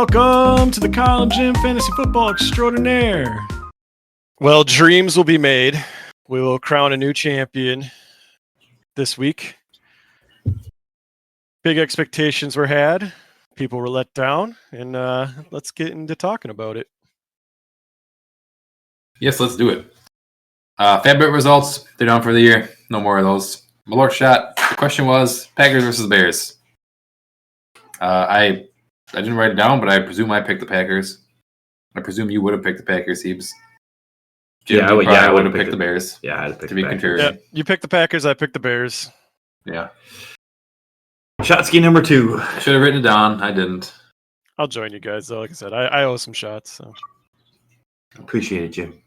Welcome to the Kyle and Jim Fantasy Football Extraordinaire. Well, dreams will be made. We will crown a new champion this week. Big expectations were had. People were let down. And let's get into talking about it. Yes, let's do it. Fabit results, they're done for the year. No more of those. Malort shot. The question was Packers versus Bears. I didn't write it down, but I presume I picked the Packers. I presume you would have picked the Packers, Heebs. Jim, I would have picked the Bears. Yeah, I'd pick to be contrary. Yeah, you picked the Packers, I picked the Bears. Yeah. Shot number 2. Should have written it down. I didn't. I'll join you guys, though. Like I said, I owe some shots. So. Appreciate it, Jim.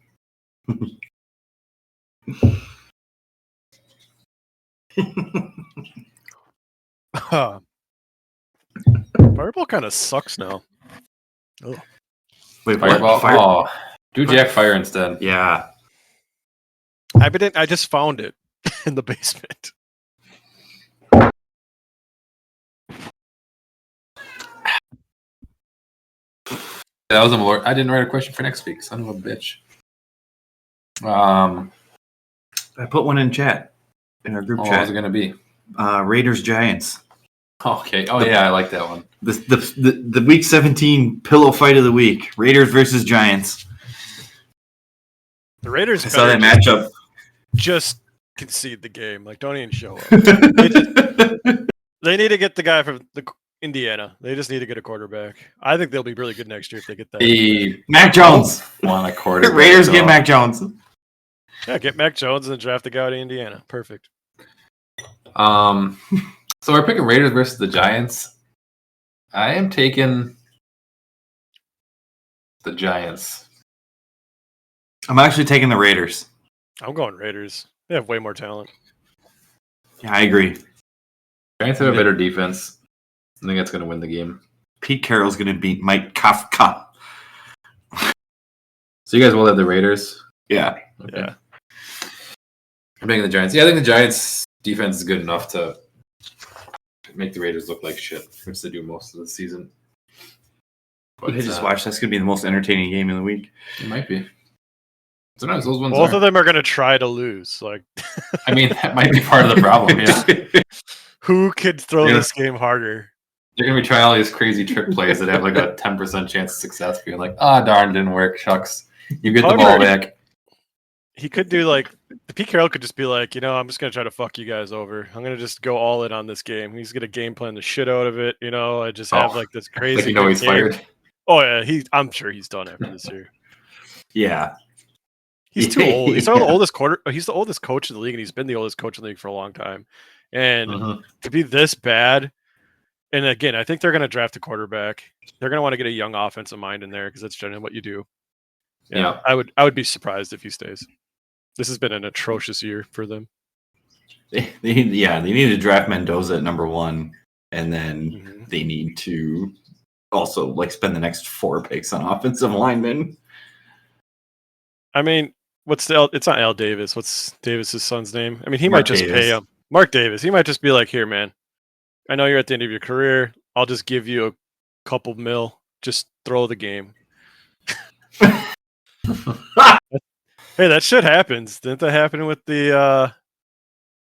Fireball kind of sucks now. Oh. Wait, Fireball? Fire? Oh, do Jack Fire instead. Yeah. I just found it in the basement. That was a Malort. I didn't write a question for next week. Son of a bitch. I put one in chat. In our group chat. What was it going to be? Raiders Giants. Okay. Oh, yeah, I like that one. The week 17 pillow fight of the week. Raiders versus Giants. The Raiders I saw that matchup. Just concede the game. Like, don't even show up. They need to get the guy from Indiana. They just need to get a quarterback. I think they'll be really good next year if they get that. Mac Jones. Want a quarterback. Raiders get Mac Jones. Yeah, get Mac Jones and then draft the guy out of Indiana. Perfect. So we're picking Raiders versus the Giants. I am taking the Giants. I'm actually taking the Raiders. I'm going Raiders. They have way more talent. Yeah, I agree. Giants have a better defense. I think that's going to win the game. Pete Carroll's going to beat Mike Kafka. So you guys will have the Raiders? Yeah. Okay. Yeah. I'm taking the Giants. Yeah, I think the Giants' defense is good enough to make the Raiders look like shit, which they do most of the season. But I just watched. That's going to be the most entertaining game of the week. It might be. Sometimes those ones Both of them are going to try to lose. Like, I mean, that might be part of the problem, yeah. Who could throw this game harder? They're going to be trying all these crazy trick plays that have like a 10% chance of success, being like, darn, didn't work. Shucks. You get the ball back. He could do like, Pete Carroll could just be like, I'm just going to try to fuck you guys over. I'm going to just go all in on this game. He's going to game plan the shit out of it. I just have like this crazy. Like he's game. fired. Oh, yeah. I'm sure he's done after this year. Yeah. He's too old. He's the oldest He's the oldest coach in the league, and he's been the oldest coach in the league for a long time. And to be this bad, and again, I think they're going to draft a quarterback. They're going to want to get a young offensive mind in there because that's generally what you do. Yeah, I would be surprised if he stays. This has been an atrocious year for them. They need to draft Mendoza at number 1, and then they need to also spend the next 4 picks on offensive linemen. I mean, it's not Al Davis. What's Davis's son's name? I mean, he might just pay him. Mark Davis. He might just be like, here, man. I know you're at the end of your career. I'll just give you a couple mil. Just throw the game. Hey, that shit happens. Didn't that happen with the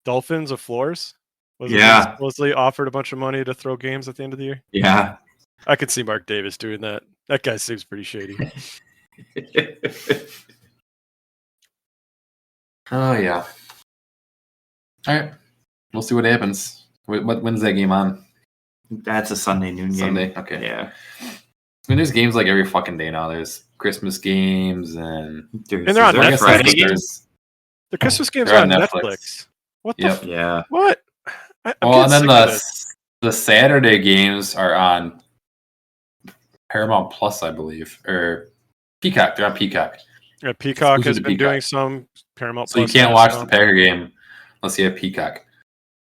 Dolphins of Floors? Yeah. Supposedly offered a bunch of money to throw games at the end of the year? Yeah. I could see Mark Davis doing that. That guy seems pretty shady. Oh, yeah. All right. We'll see what happens. When's that game on? That's a Sunday noon game. Sunday? Okay. Yeah. I mean, there's games like every fucking day now. There's Christmas games and they're on Netflix. Friday games? The Christmas games are on Netflix. What the Yeah. What? And then the Saturday games are on Paramount Plus, I believe. Or Peacock. They're on Peacock. Yeah, Peacock has been doing some Paramount Plus. So you can't watch the Packer game unless you have Peacock.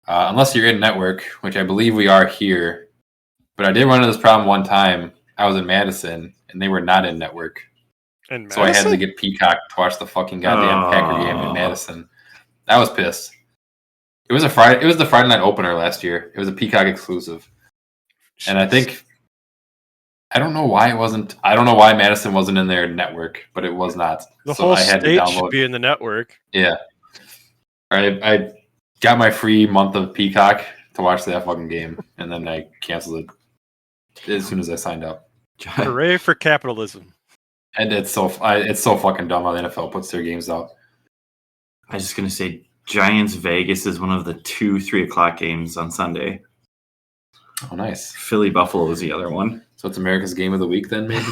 Unless you're in network, which I believe we are here. But I did run into this problem one time. I was in Madison, and they were not in network. So I had to get Peacock to watch the fucking goddamn Packer game in Madison. I was pissed. It was a Friday. It was the Friday night opener last year. It was a Peacock exclusive. And I think I don't know why it wasn't. I don't know why Madison wasn't in their network, but it was not. The so whole I had to state download. should be in the network. Yeah. I got my free month of Peacock to watch that fucking game, and then I canceled it as soon as I signed up. Hooray for capitalism! And it's so fucking dumb how the NFL puts their games out. I was just gonna say Giants Vegas is one of the 2-3 o'clock games on Sunday. Oh, nice. Philly Buffalo is the other one. So it's America's game of the week then, maybe?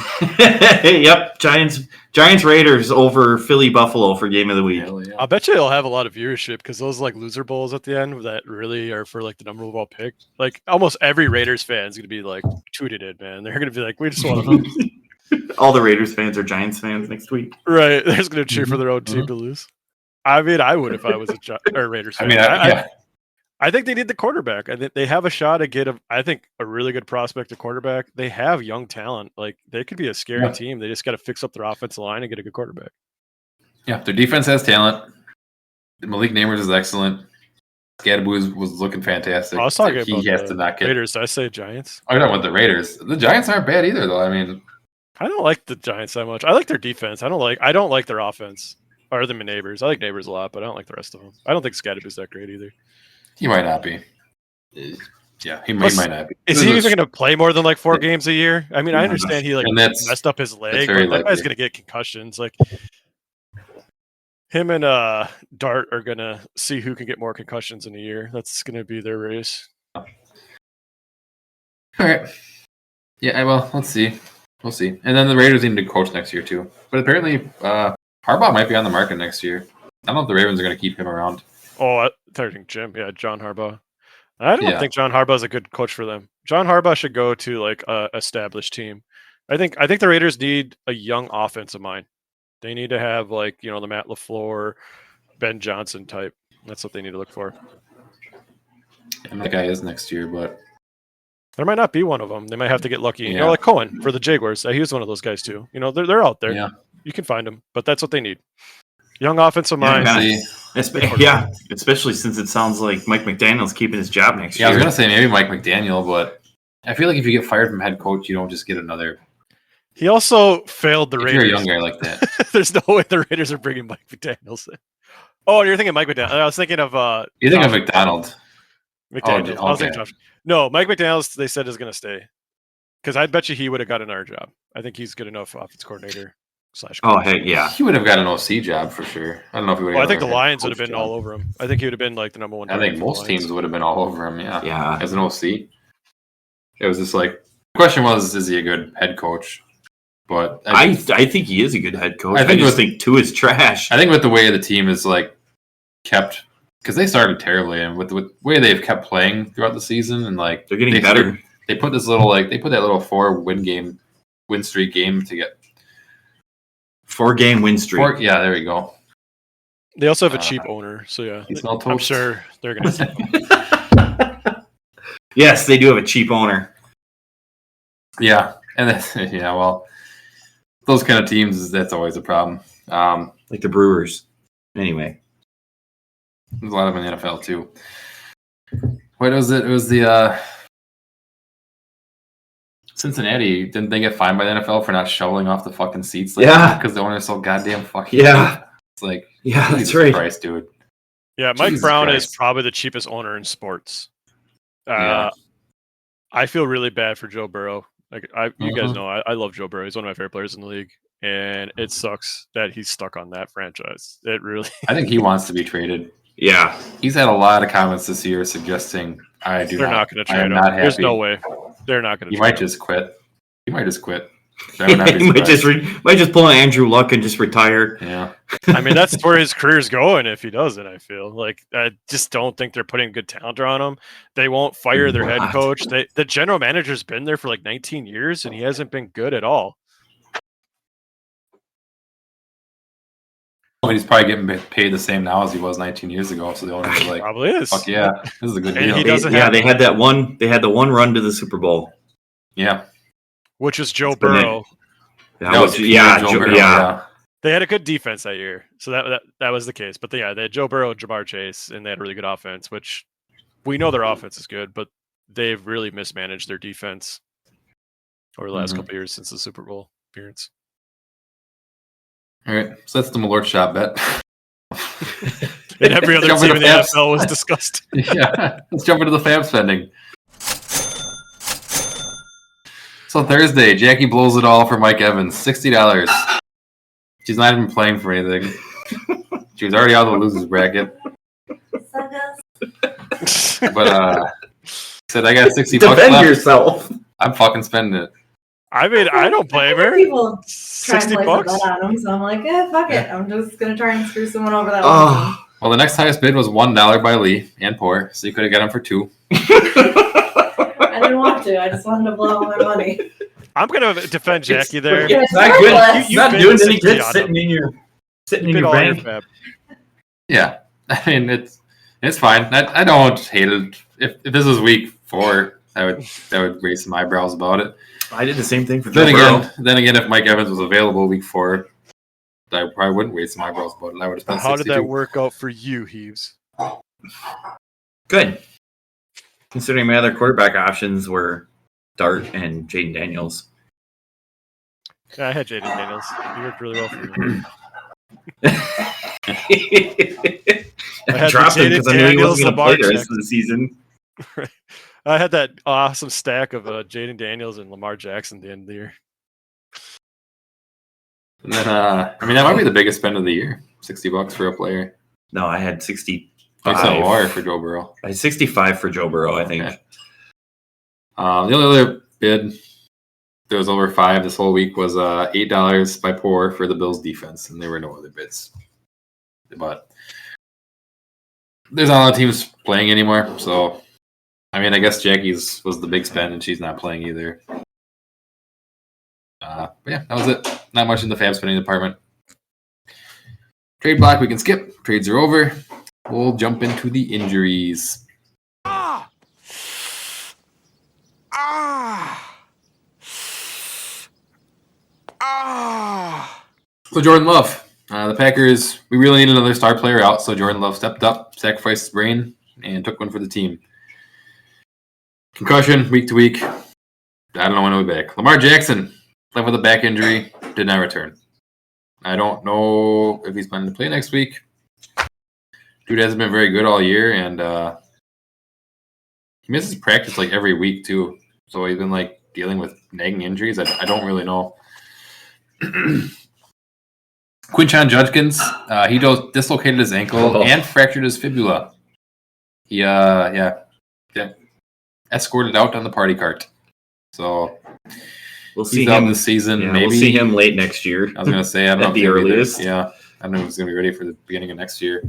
Yep. Giants Raiders over Philly Buffalo for game of the week. Yeah. I bet you it'll have a lot of viewership because those like loser bowls at the end that really are for like the number one pick. Like almost every Raiders fan is gonna be like tooted in, man. They're gonna be like, we just want to lose. All the Raiders fans are Giants fans next week. Right. They're just gonna cheer for their own team to lose. I mean, I would if I was a Raiders fan. I think they need the quarterback. I think they have a shot to get a really good prospect at quarterback. They have young talent. Like they could be a scary team. They just got to fix up their offensive line and get a good quarterback. Yeah, their defense has talent. Malik Neighbors is excellent. Scadaboo was looking fantastic. I was talking about he has to not get Raiders. Did I say Giants? Oh, you're talking about the Raiders. The Giants aren't bad either, though. I mean, I don't like the Giants that much. I like their defense. I don't like their offense. Other than Neighbors, I like Neighbors a lot, but I don't like the rest of them. I don't think Scadaboo's that great either. He might not be. Yeah, he might not be. Is he even going to play more than like 4 games a year? I mean, I understand he like messed up his leg, but that guy's going to get concussions. Like him and Dart are going to see who can get more concussions in a year. That's going to be their race. All right. Yeah, well, let's see. We'll see. And then the Raiders need to coach next year too. But apparently, Harbaugh might be on the market next year. I don't know if the Ravens are going to keep him around. Oh, I think Jim. Yeah, John Harbaugh. I don't think John Harbaugh is a good coach for them. John Harbaugh should go to like a established team. I think the Raiders need a young offensive mind. They need to have like the Matt LaFleur, Ben Johnson type. That's what they need to look for. And that guy is next year, but there might not be one of them. They might have to get lucky. Like Cohen for the Jaguars. He was one of those guys too. They're out there. Yeah. You can find them, but that's what they need. Young offensive mind. Yeah, especially since it sounds like Mike McDaniel's keeping his job next year. Yeah, I was going to say maybe Mike McDaniel, but I feel like if you get fired from head coach, you don't just get another. He also failed the Raiders. You're a young guy like that. There's no way the Raiders are bringing Mike McDaniels in. Oh, you're thinking Mike McDaniel. I was thinking of you think of McDonald. McDaniel. I was thinking Josh. No, Mike McDaniels, they said, is going to stay. Because I bet you he would have got another job. I think he's good enough offense coordinator. Oh, hey, yeah. He would have got an OC job for sure. I don't know if he would have. I think the Lions would have been all over him. I think he would have been like the number one. I think most teams would have been all over him. Yeah. Yeah. As an OC, it was just like the question was, is he a good head coach? But I think he is a good head coach. I just think Tua is trash. I think with the way the team is like kept, because they started terribly, and with the way they've kept playing throughout the season, and like they're getting better. They put this little that little 4-win streak game to get. 4-game win streak. Yeah, there you go. They also have a cheap owner, so yeah, I'm sure they're going to. Yes, they do have a cheap owner. Yeah, and well, those kind of teams, that's always a problem. Like the Brewers. Anyway, there's a lot of them in the NFL too. What was it? It was the Cincinnati. Didn't they get fined by the NFL for not shoveling off the fucking seats? Because the owner's so goddamn fucking. Yeah. It's like, that's right. Christ, dude. Yeah, Mike Brown is probably the cheapest owner in sports. I feel really bad for Joe Burrow. Like you guys know, I love Joe Burrow. He's one of my favorite players in the league, and it sucks that he's stuck on that franchise. It really. I think he wants to be traded. Yeah, he's had a lot of comments this year suggesting they're not going to trade him. There's no way they're not going to. He might just quit. He might just quit. He might just pull an Andrew Luck and just retire. Yeah. I mean, that's where his career's going if he does it, I feel. Like, I just don't think they're putting good talent on him. They won't fire their head coach. The general manager's been there for like 19 years, and he hasn't been good at all. Well, he's probably getting paid the same now as he was 19 years ago. So the owner's like, probably is. Fuck yeah, this is a good deal. They had that one. They had the one run to the Super Bowl. Yeah. Which is Joe Burrow. Joe Burrow. They had a good defense that year, so that was the case. But they had Joe Burrow, Jamar Chase, and they had a really good offense, which we know their offense is good, but they've really mismanaged their defense. over the last couple of years since the Super Bowl appearance. All right, so that's the Malort shot bet. And every other team in the NFL was discussed. Yeah, let's jump into the fab spending. So Thursday, Jackie blows it all for Mike Evans, $60. She's not even playing for anything. She was already out of the losers bracket. But said I got $60 Defend left. yourself. I'm fucking spending it. I mean, I don't blame her. People try and $60. place a bet on them, so I'm like, fuck it. I'm just gonna try and screw someone over that one. Well, the next highest bid was $1 by Lee and Poor, so you could have got him for $2. I didn't want to. I just wanted to blow all my money. I'm gonna defend Jackie there. It's not good. You not bid doing any 60 good on sitting him. in your You bid all bank. your fab. Yeah, I mean it's fine. I don't hate it. If this was week 4, I would raise some eyebrows about it. I did the same thing for Then Joe again, Burrow. if Mike Evans was available week 4, I probably wouldn't raise some eyebrows about it. I would have spent. How did 62. that work out for you, Heebs? Good. Considering my other quarterback options were Dart and Jaden Daniels. Yeah, I had Jaden Daniels. He worked really well for me. I dropped him because I knew he wasn't going to play the rest of the season. I had that awesome stack of Jaden Daniels and Lamar Jackson at the end of the year. And then, that might be the biggest spend of the year. $60 for a player. No, I had 65. More for Joe Burrow. I had 65 for Joe Burrow, I think. Okay. The only other bid that was over 5 this whole week was $8 by Poor for the Bills defense, and there were no other bids. But there's not a lot of teams playing anymore, so I guess Jackie's was the big spend, and she's not playing either. But yeah, that was it. Not much in the fab spending department. Trade block we can skip. Trades are over. We'll jump into the injuries. So Jordan Love. The Packers, we really need another star player out, so Jordan Love stepped up, sacrificed his brain, and took one for the team. Concussion, week to week. I don't know when he'll be back. Lamar Jackson, left with a back injury, did not return. I don't know if he's planning to play next week. Dude hasn't been very good all year, and he misses practice like every week too. So he's been like dealing with nagging injuries. I don't really know. Quinshon Judkins, he dislocated his ankle and fractured his fibula. He escorted out on the party cart. So we'll see him this season. Yeah, maybe we'll see him late next year. I was gonna say I don't know at the earliest. I don't know if he's gonna be ready for the beginning of next year.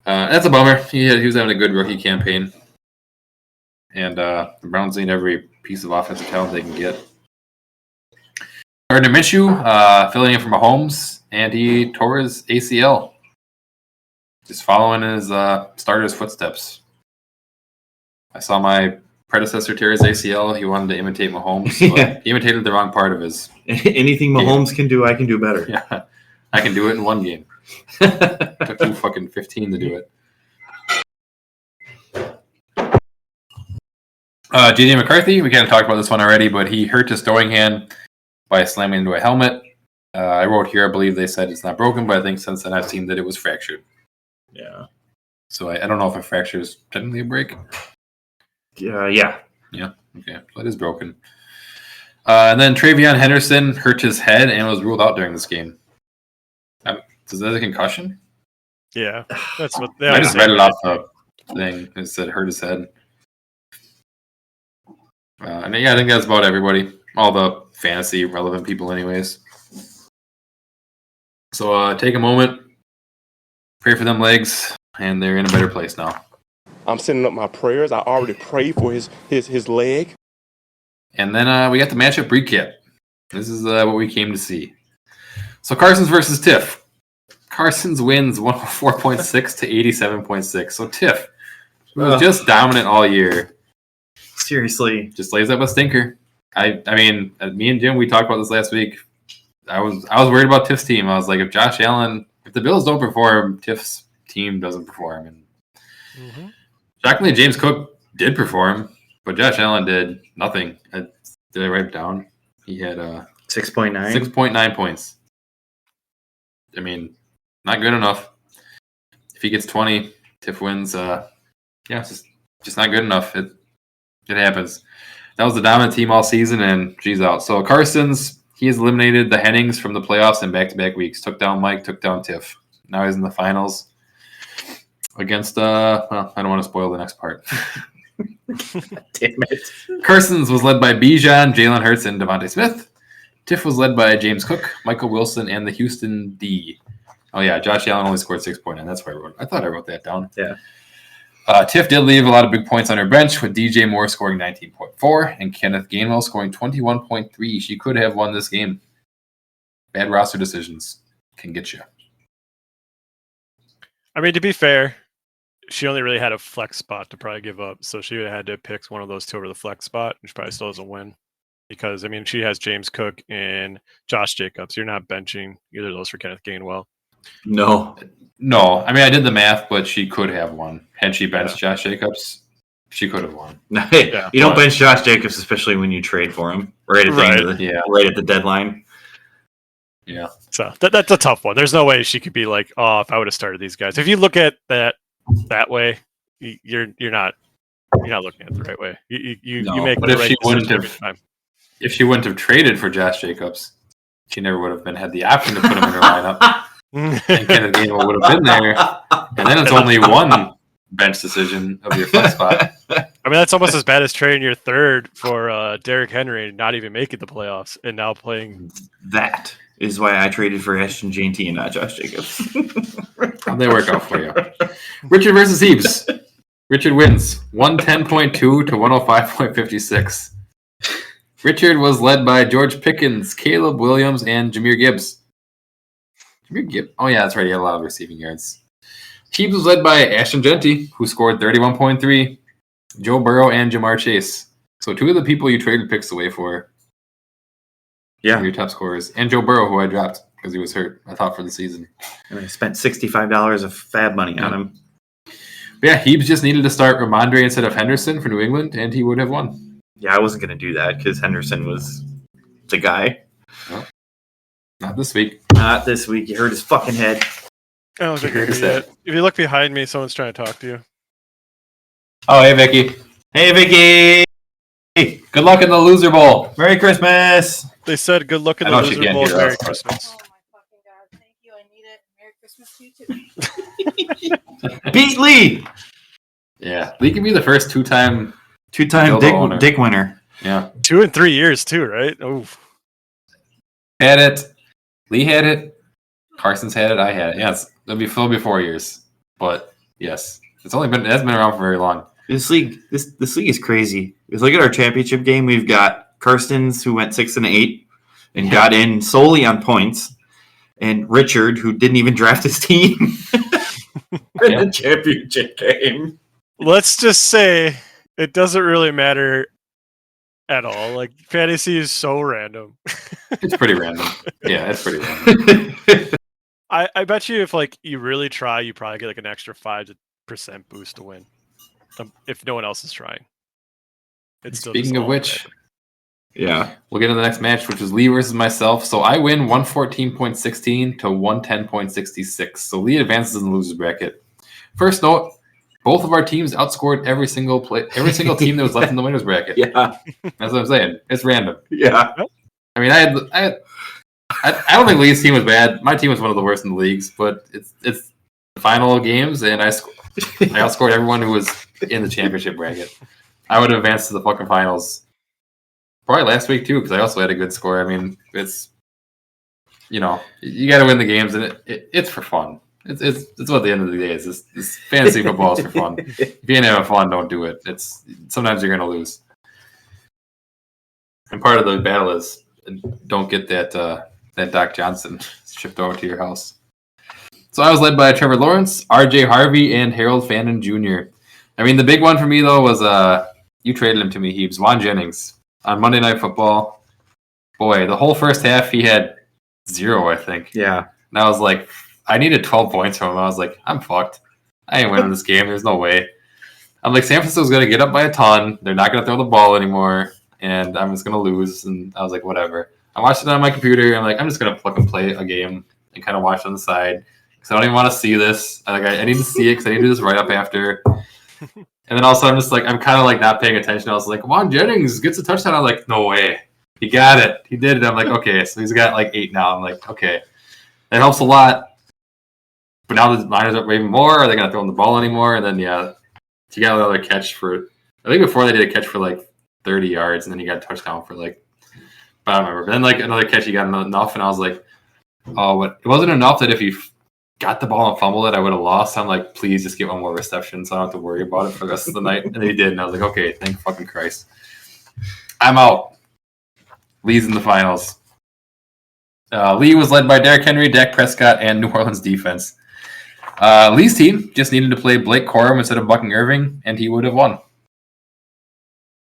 That's a bummer. He was having a good rookie campaign, and the Browns need every piece of offensive talent they can get. Gardner Minshew filling in for Mahomes, and he tore his ACL. Just following his starter's footsteps. I saw my predecessor tear his ACL. He wanted to imitate Mahomes. But he imitated the wrong part of his. Anything Mahomes can do, I can do better. Yeah, I can do it in one game. Took you fucking 15 to do it. J.J. McCarthy, we kind of talked about this one already, but he hurt his throwing hand by slamming into a helmet. I wrote here, I believe they said it's not broken, but I think since then I've seen that it was fractured. Yeah. So I don't know if a fracture is technically a break. Yeah. Yeah, okay. So it is broken. And then Travion Henderson hurt his head and was ruled out during this game. Is that a concussion? Yeah, that's what I just read it off the thing. It said hurt his head. I think that's about everybody. All the fantasy relevant people anyways. So take a moment, pray for them legs, and they're in a better place now. I'm sending up my prayers. I already prayed for his leg. And then we got the matchup recap. This is what we came to see. So Carson's versus Tiff. Carson's wins 104.6 to 87.6. So Tiff, who was just dominant all year, seriously, just lays up a stinker. I mean, me and Jim, we talked about this last week. I was worried about Tiff's team. I was like, if the Bills don't perform, Tiff's team doesn't perform. And shockingly, James Cook did perform, but Josh Allen did nothing. Did I write it down? He had 6.9. 6.9 points. I mean, not good enough. If he gets 20, Tiff wins. It's just not good enough. It happens. That was the dominant team all season, and she's out. So Carson's, he has eliminated the Hennings from the playoffs in back-to-back weeks. Took down Mike, took down Tiff. Now he's in the finals against, I don't want to spoil the next part. Damn it. Carson's was led by Bijan, Jalen Hurts, and Devontae Smith. Tiff was led by James Cook, Michael Wilson, and the Houston D. Oh, yeah, Josh Allen only scored 6.9. That's where I wrote it. I thought I wrote that down. Yeah. Tiff did leave a lot of big points on her bench, with DJ Moore scoring 19.4 and Kenneth Gainwell scoring 21.3. She could have won this game. Bad roster decisions can get you. I mean, to be fair, she only really had a flex spot to probably give up, so she would have had to pick one of those two over the flex spot, which probably still doesn't win. Because, I mean, she has James Cook and Josh Jacobs. You're not benching either of those for Kenneth Gainwell. No. I mean, I did the math, but she could have won. Had she benched Josh Jacobs, she could have won. You don't bench Josh Jacobs, especially when you trade for him right at the deadline. Yeah. So that's a tough one. There's no way she could be like, oh, if I would have started these guys. If you look at that way, you're not looking at it the right way. You make but the if right she wouldn't decision have, every time. if she wouldn't have traded for Josh Jacobs, she never would have had the option to put him in her lineup. And Kenneth Gainwell would have been there. And then it's only one bench decision of your flex spot. I mean, that's almost as bad as trading your third for Derrick Henry and not even making the playoffs and now playing. That is why I traded for Ashton Jeanty and not Josh Jacobs. How'd they work out for you? Richard versus Heebs. Richard wins 110.2 to 105.56. Richard was led by George Pickens, Caleb Williams, and Jahmyr Gibbs. Oh, yeah, that's right. He had a lot of receiving yards. Heebs was led by Ashton Jeanty, who scored 31.3, Joe Burrow, and Jamar Chase. So two of the people you traded picks away for. Yeah. Your top scorers. And Joe Burrow, who I dropped because he was hurt, I thought, for the season. And I spent $65 of fab money on him. But yeah, Heebs just needed to start Ramondre instead of Henderson for New England, and he would have won. Yeah, I wasn't going to do that because Henderson was the guy. No. Not this week. Not this week. You hurt his fucking head. I don't think you're yet. If you look behind me, someone's trying to talk to you. Oh, hey, Vicky. Hey, Vicky. Good luck in the Loser Bowl. Merry Christmas. They said good luck in the Loser Bowl. Merry Christmas. Oh my fucking god! Thank you. I need it. Merry Christmas to you too. Beat Lee. Yeah, Lee can be the first two-time Dick winner. Yeah. 2 and 3 years too, right? Oh. Had it. Lee had it. Carson's had it. I had it. Yes, it'll be 4 years. But yes, it hasn't been around for very long. This league is crazy. Because look at our championship game. We've got Karstens, who went 6-8 and got in solely on points, and Richard, who didn't even draft his team in the championship game. Let's just say it doesn't really matter at all. Like, fantasy is so random. It's pretty random. Yeah, it's pretty random. I bet you if you really try, you probably get an extra 5% boost to win. If no one else is trying. Speaking of which, yeah, we'll get to the next match, which is Lee versus myself. So I win 114.16 to 110.66. So Lee advances in the losers bracket. First note, both of our teams outscored every single team that was left in the winners bracket. Yeah, that's what I'm saying. It's random. Yeah, I mean, I don't think Lee's team was bad. My team was one of the worst in the leagues, but it's the final games, and I outscored everyone who was in the championship bracket. I would have advanced to the fucking finals probably last week too, because I also had a good score. I mean, it's you got to win the games, and it's for fun. It's what the end of the day is. This fantasy football is for fun. If you ain't having fun, don't do it. It's sometimes you're gonna lose, and part of the battle is don't get that Doc Johnson shipped over to your house. So I was led by Trevor Lawrence, R.J. Harvey, and Harold Fannin Jr. I mean, the big one for me though was you traded him to me, Heebs. Juan Jennings on Monday Night Football. Boy, the whole first half he had 0, I think. Yeah. And I was like, I needed 12 points from him. I was like, I'm fucked. I ain't winning this game. There's no way. I'm like, San Francisco's going to get up by a ton. They're not going to throw the ball anymore. and I'm just gonna lose. And I was like, whatever. I watched it on my computer. I'm like, I'm just gonna fucking play a game and kind of watch on the side because I don't even want to see this. I need to see it because I need to do this right up after. And then also I'm just like, I'm kind of like not paying attention. I was like, Juan Jennings gets a touchdown. I'm like, no way. He got it. He did it. I'm like, okay, so he's got like 8 now. I'm like, okay, that helps a lot. But now the Niners are even more. Are they gonna throw him the ball anymore? And then he got another catch for. I think before they did a catch for like 30 yards, and then he got a touchdown for like. But I don't remember. But then like another catch, he got enough, and I was like, oh, but it wasn't enough that if he got the ball and fumbled it, I would have lost. I'm like, please just get one more reception, so I don't have to worry about it for the rest of the night. And then he did, and I was like, okay, thank fucking Christ. I'm out. Lee's in the finals. Lee was led by Derrick Henry, Dak Prescott, and New Orleans defense. Lee's team just needed to play Blake Corum instead of Bucking Irving, and he would have won.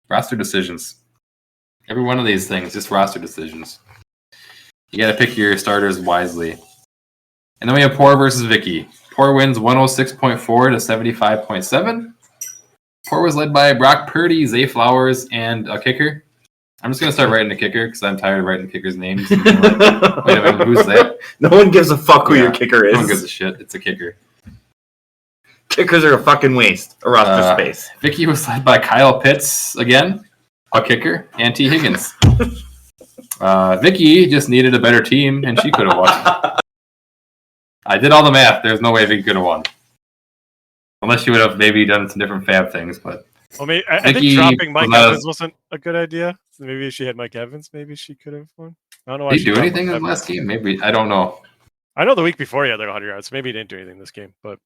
Roster decisions. Every one of these things, just roster decisions. You got to pick your starters wisely. And then we have Poor versus Vicky. Poor wins 106.4 to 75.7. Poor was led by Brock Purdy, Zay Flowers, and a kicker. I'm just going to start writing the kicker because I'm tired of writing kickers' names. Like, wait a minute, who's that? No one gives a fuck who your kicker is. No one gives a shit. It's a kicker. Kickers are a fucking waste of roster space. Vicky was led by Kyle Pitts again, a kicker, and T. Higgins. Vicky just needed a better team, and she could have won. I did all the math. There's no way Vicky could have won. Unless she would have maybe done some different fab things, but... Well, I think dropping Mike Evans wasn't a good idea. Maybe if she had Mike Evans, maybe she could have won. I don't know why. Did he do anything in the last game? Maybe. I don't know. I know the week before he had like 100 yards. So maybe he didn't do anything this game, but...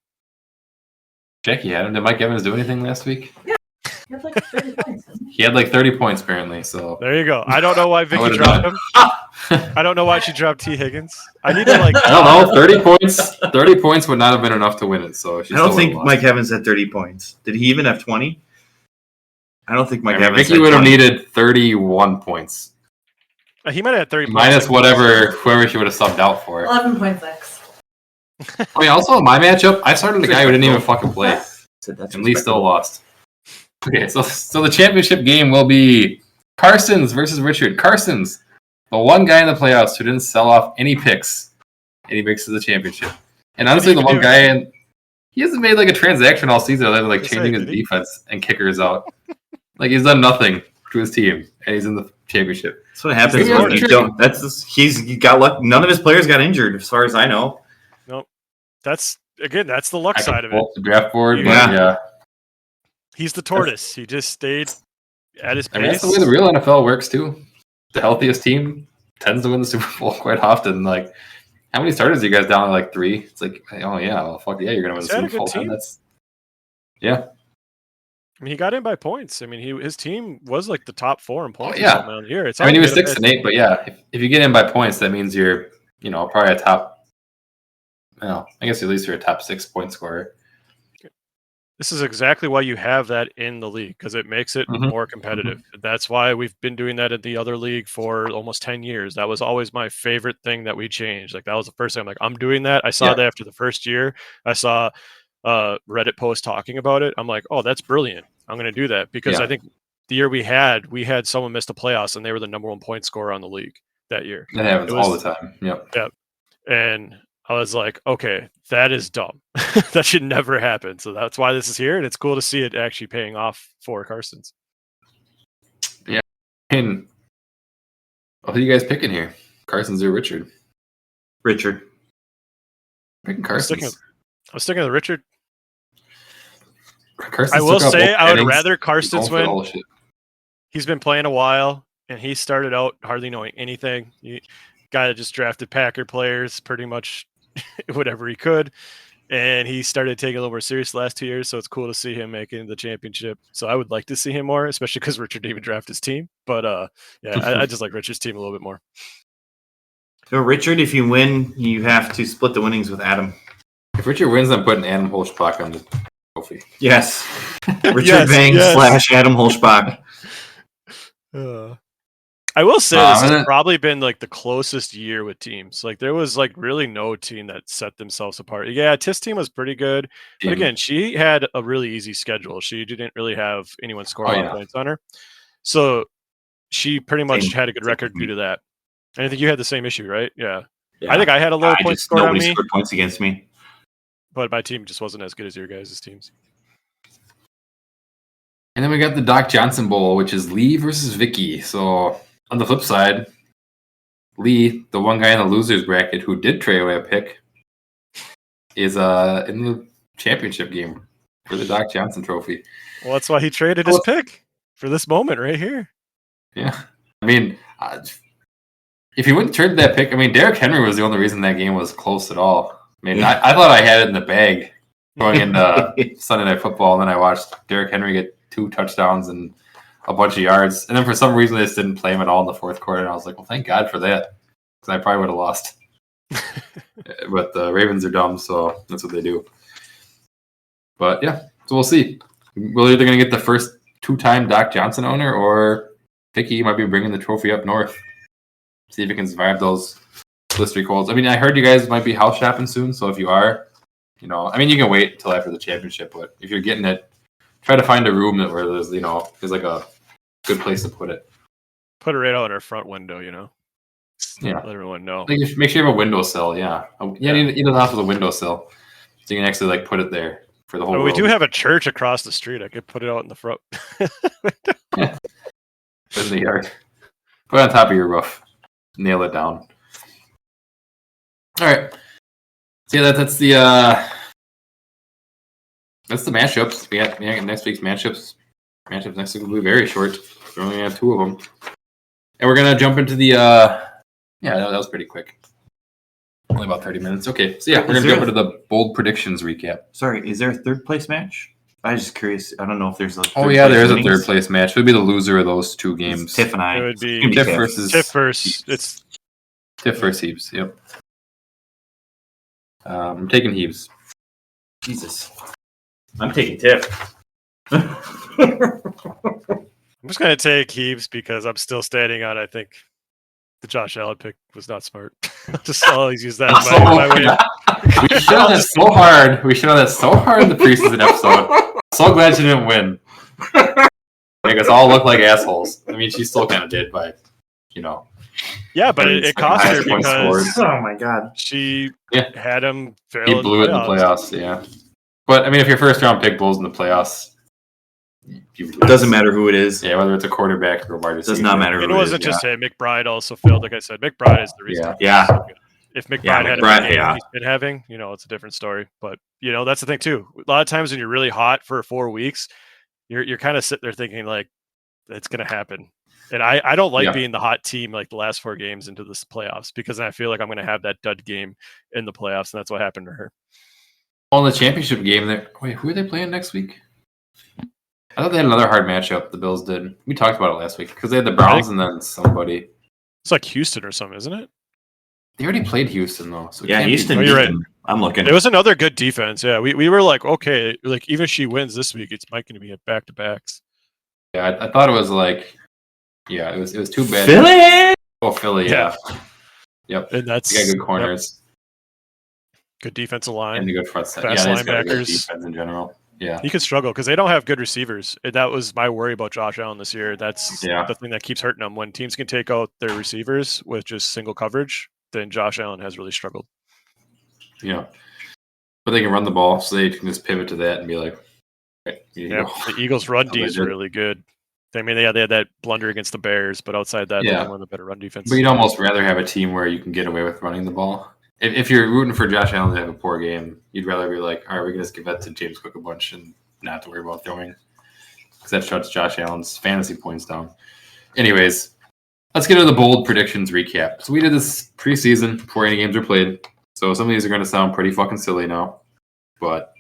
Jackie had him. Did Mike Evans do anything last week? Yeah. He had like 30 points. He had like 30 points, apparently. So there you go. I don't know why Vicky dropped him. I don't know why she dropped T. Higgins. I need to like... I don't know. 30 points. 30 points would not have been enough to win it. So I don't think Mike Evans had 30 points. Did he even have 20? I don't think Mike Evans. Vicky would have needed 31 points. He might have had 30 minus points. Whoever she would have subbed out for. 11.6. I mean, also my matchup, I started a guy who didn't even fucking play, and Lee still lost. Okay, so the championship game will be Carsons versus Richard. Carsons, the one guy in the playoffs who didn't sell off any picks, and he makes it the championip. And honestly, the one guy, and he hasn't made like a transaction all season other than like changing his defense and kickers out. Like he's done nothing to his team, and he's in the championship. That's what happens when you don't. He got luck. None of his players got injured, as far as I know. Nope. That's the luck side of it. The draft board, yeah. He's the tortoise. He just stayed at his pace. I mean, that's the way the real NFL works too. The healthiest team tends to win the Super Bowl quite often. Like, how many starters are you guys down to? Like 3? It's like, oh yeah, well fuck yeah, you're gonna win the Super Bowl. Yeah. I mean, he got in by points. I mean, his team was like the top 4 in points. Yeah. Around here. I mean, he was 6-8, but yeah, if you get in by points, that means you're, probably a top. Well, I guess at least you're a top 6 point scorer. This is exactly why you have that in the league, because it makes it more competitive. That's why we've been doing that in the other league for almost 10 years. That was always my favorite thing that we changed. Like that was the first time. Like I'm doing that. I saw that after the first year. I saw Reddit post talking about it. I'm like, oh, that's brilliant. I'm going to do that because I think the year we had someone missed the playoffs and they were the number 1 point scorer on the league that year. That happens all the time. Yep. And I was like, okay, that is dumb. That should never happen. So that's why this is here. And it's cool to see it actually paying off for Carsons. Yeah. And who are you guys picking here? Carsons or Richard? Richard. Picking Carsons. I was sticking with Richard. Carsons I will say I would rather Carsons win. He's been playing a while, and he started out hardly knowing anything. Guy that just drafted Packer players pretty much whatever he could, and he started taking a little more serious the last 2 years, so it's cool to see him making the championship. So I would like to see him more, especially because Richard didn't even draft his team. But I just like Richard's team a little bit more. So Richard, if you win, you have to split the winnings with Adam. If Richard wins, I'm putting Adam Holschbach on the trophy. Yes. Richard Vang / Adam Holschbach. I will say this has probably been like the closest year with teams. Like there was like really no team that set themselves apart. Yeah, Tiss team was pretty good. But again, she had a really easy schedule. She didn't really have anyone score a lot of points on her. So she pretty much Same- had a good same record with me. due to that. And I think you had the same issue, right? Yeah. Yeah. I think I had a low point scored on nobody me, scored points against me. but my team just wasn't as good as your guys' teams. And then we got the Doc Johnson Bowl, which is Lee versus Vicky. So on the flip side, Lee, the one guy in the losers bracket who did trade away a pick, is in the championship game for the Doc Johnson Trophy. Well, that's why he traded his pick for this moment right here. Yeah, I mean, if he wouldn't trade that pick, I mean, Derrick Henry was the only reason that game was close at all. I mean, I thought I had it in the bag going into Sunday Night Football, and then I watched Derrick Henry get 2 touchdowns and a bunch of yards, and then for some reason they just didn't play him at all in the fourth quarter, and I was like, well, thank God for that, because I probably would have lost. But the Ravens are dumb, so that's what they do. But yeah, so we'll see. We're either going to get the first 2-time Doc Johnson owner, or Vicky might be bringing the trophy up north. See if it can survive those blistery colds. I mean, I heard you guys might be house shopping soon, so if you are, you can wait until after the championship, but if you're getting it, try to find a room where there's like a good place to put it. Put it right out in our front window, Yeah. Let everyone know. Like, make sure you have a windowsill, yeah. Either the house with a windowsill, so you can actually put it there for the whole We world. do have a church across the street. I could put it out in the front. Yeah. In the yard. Put it on top of your roof. Nail it down. All right. So yeah, that's the matchups. We got next week's matchups. Matchups next week will be very short. We're only gonna have 2 of them, and we're gonna jump into the. That was pretty quick. Only about 30 minutes. Okay, so yeah, we're gonna jump into the bold predictions recap. Sorry, is there a third place match? I was just curious. I don't know if there's a. Oh yeah, there is a third place match. It would be the loser of those 2 games. Tiff and I. It would be Tiff versus Heebs. It's Tiff versus Heebs. Yep. I'm taking Heebs. Jesus. I'm taking Tiff. I'm just going to take Heebs because I'm still standing on, I think, the Josh Allen pick was not smart. Just always use that as my way. We should have that so hard. We should have that so hard in the preseason episode. So glad she didn't win. Make us all look like assholes. I mean, she still kind of did, but, Yeah, but it cost her because oh my god, she had him fail. He blew it in the playoffs, yeah. But I mean, if your first round pick blows in the playoffs, it doesn't matter who it is. Yeah, whether it's a quarterback or a wide receiver. Does not matter. It wasn't just him. McBride also failed. Like I said, McBride is the reason. Yeah. If McBride had a game he's been having, it's a different story. But that's the thing too. A lot of times when you're really hot for 4 weeks, you're kind of sitting there thinking like it's going to happen. And I don't like being the hot team like the last 4 games into this playoffs because I feel like I'm going to have that dud game in the playoffs, and that's what happened to her. On the championship game, wait, who are they playing next week? I thought they had another hard matchup. The Bills did. We talked about it last week because they had the Browns and then somebody. It's like Houston or something, isn't it? They already played Houston though. So Houston. You're right. I'm looking. It was another good defense. Yeah, we were like, okay, like even if she wins this week, it's might going to be at back to backs. Yeah, I thought it was like, it was too bad. Philly. Oh, Philly. Yeah. Yep. And that's they got good corners. Good defensive line. And a good front set. Fast linebackers. linebackers. Defense in general. Yeah. He could struggle because they don't have good receivers. And that was my worry about Josh Allen this year. That's the thing that keeps hurting them. When teams can take out their receivers with just single coverage, then Josh Allen has really struggled. Yeah. But they can run the ball, so they can just pivot to that and be like, the Eagles' run D is really good. I mean, they had that blunder against the Bears, but outside that, they're one of the better run defense. But you'd almost rather have a team where you can get away with running the ball. If you're rooting for Josh Allen to have a poor game, you'd rather be like, all right, we can just give that to James Cook a bunch and not to worry about throwing. Because that shuts Josh Allen's fantasy points down. Anyways, let's get into the bold predictions recap. So we did this preseason before any games were played. So some of these are going to sound pretty fucking silly now. But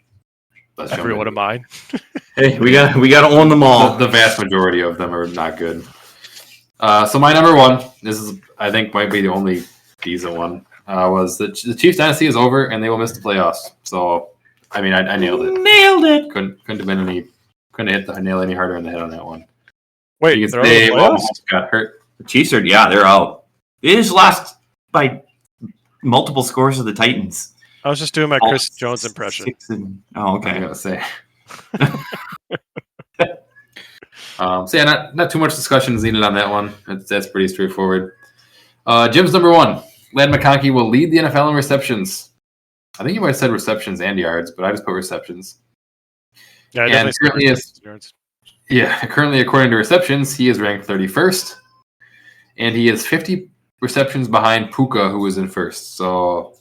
let's jump in. Every one of mine. Hey, we got to own them all. The vast majority of them are not good. So my number one, this is I think might be the only decent one, was the Chiefs dynasty is over and they will miss the playoffs. So I mean I nailed it. Nailed it. Couldn't hit the nail any harder in the head on that one. Wait, they almost got hurt. The Chiefs are they're out. They just lost by multiple scores of the Titans. I was just doing my Chris Jones impression. Okay. I gotta say. So yeah, not too much discussion is needed on that one. That's pretty straightforward. Jim's number 1. Ladd McConkey will lead the NFL in receptions. I think you might have said receptions and yards, but I just put receptions. Yeah, and currently according to receptions, he is ranked 31st, and he is 50 receptions behind Puka, who was in first. So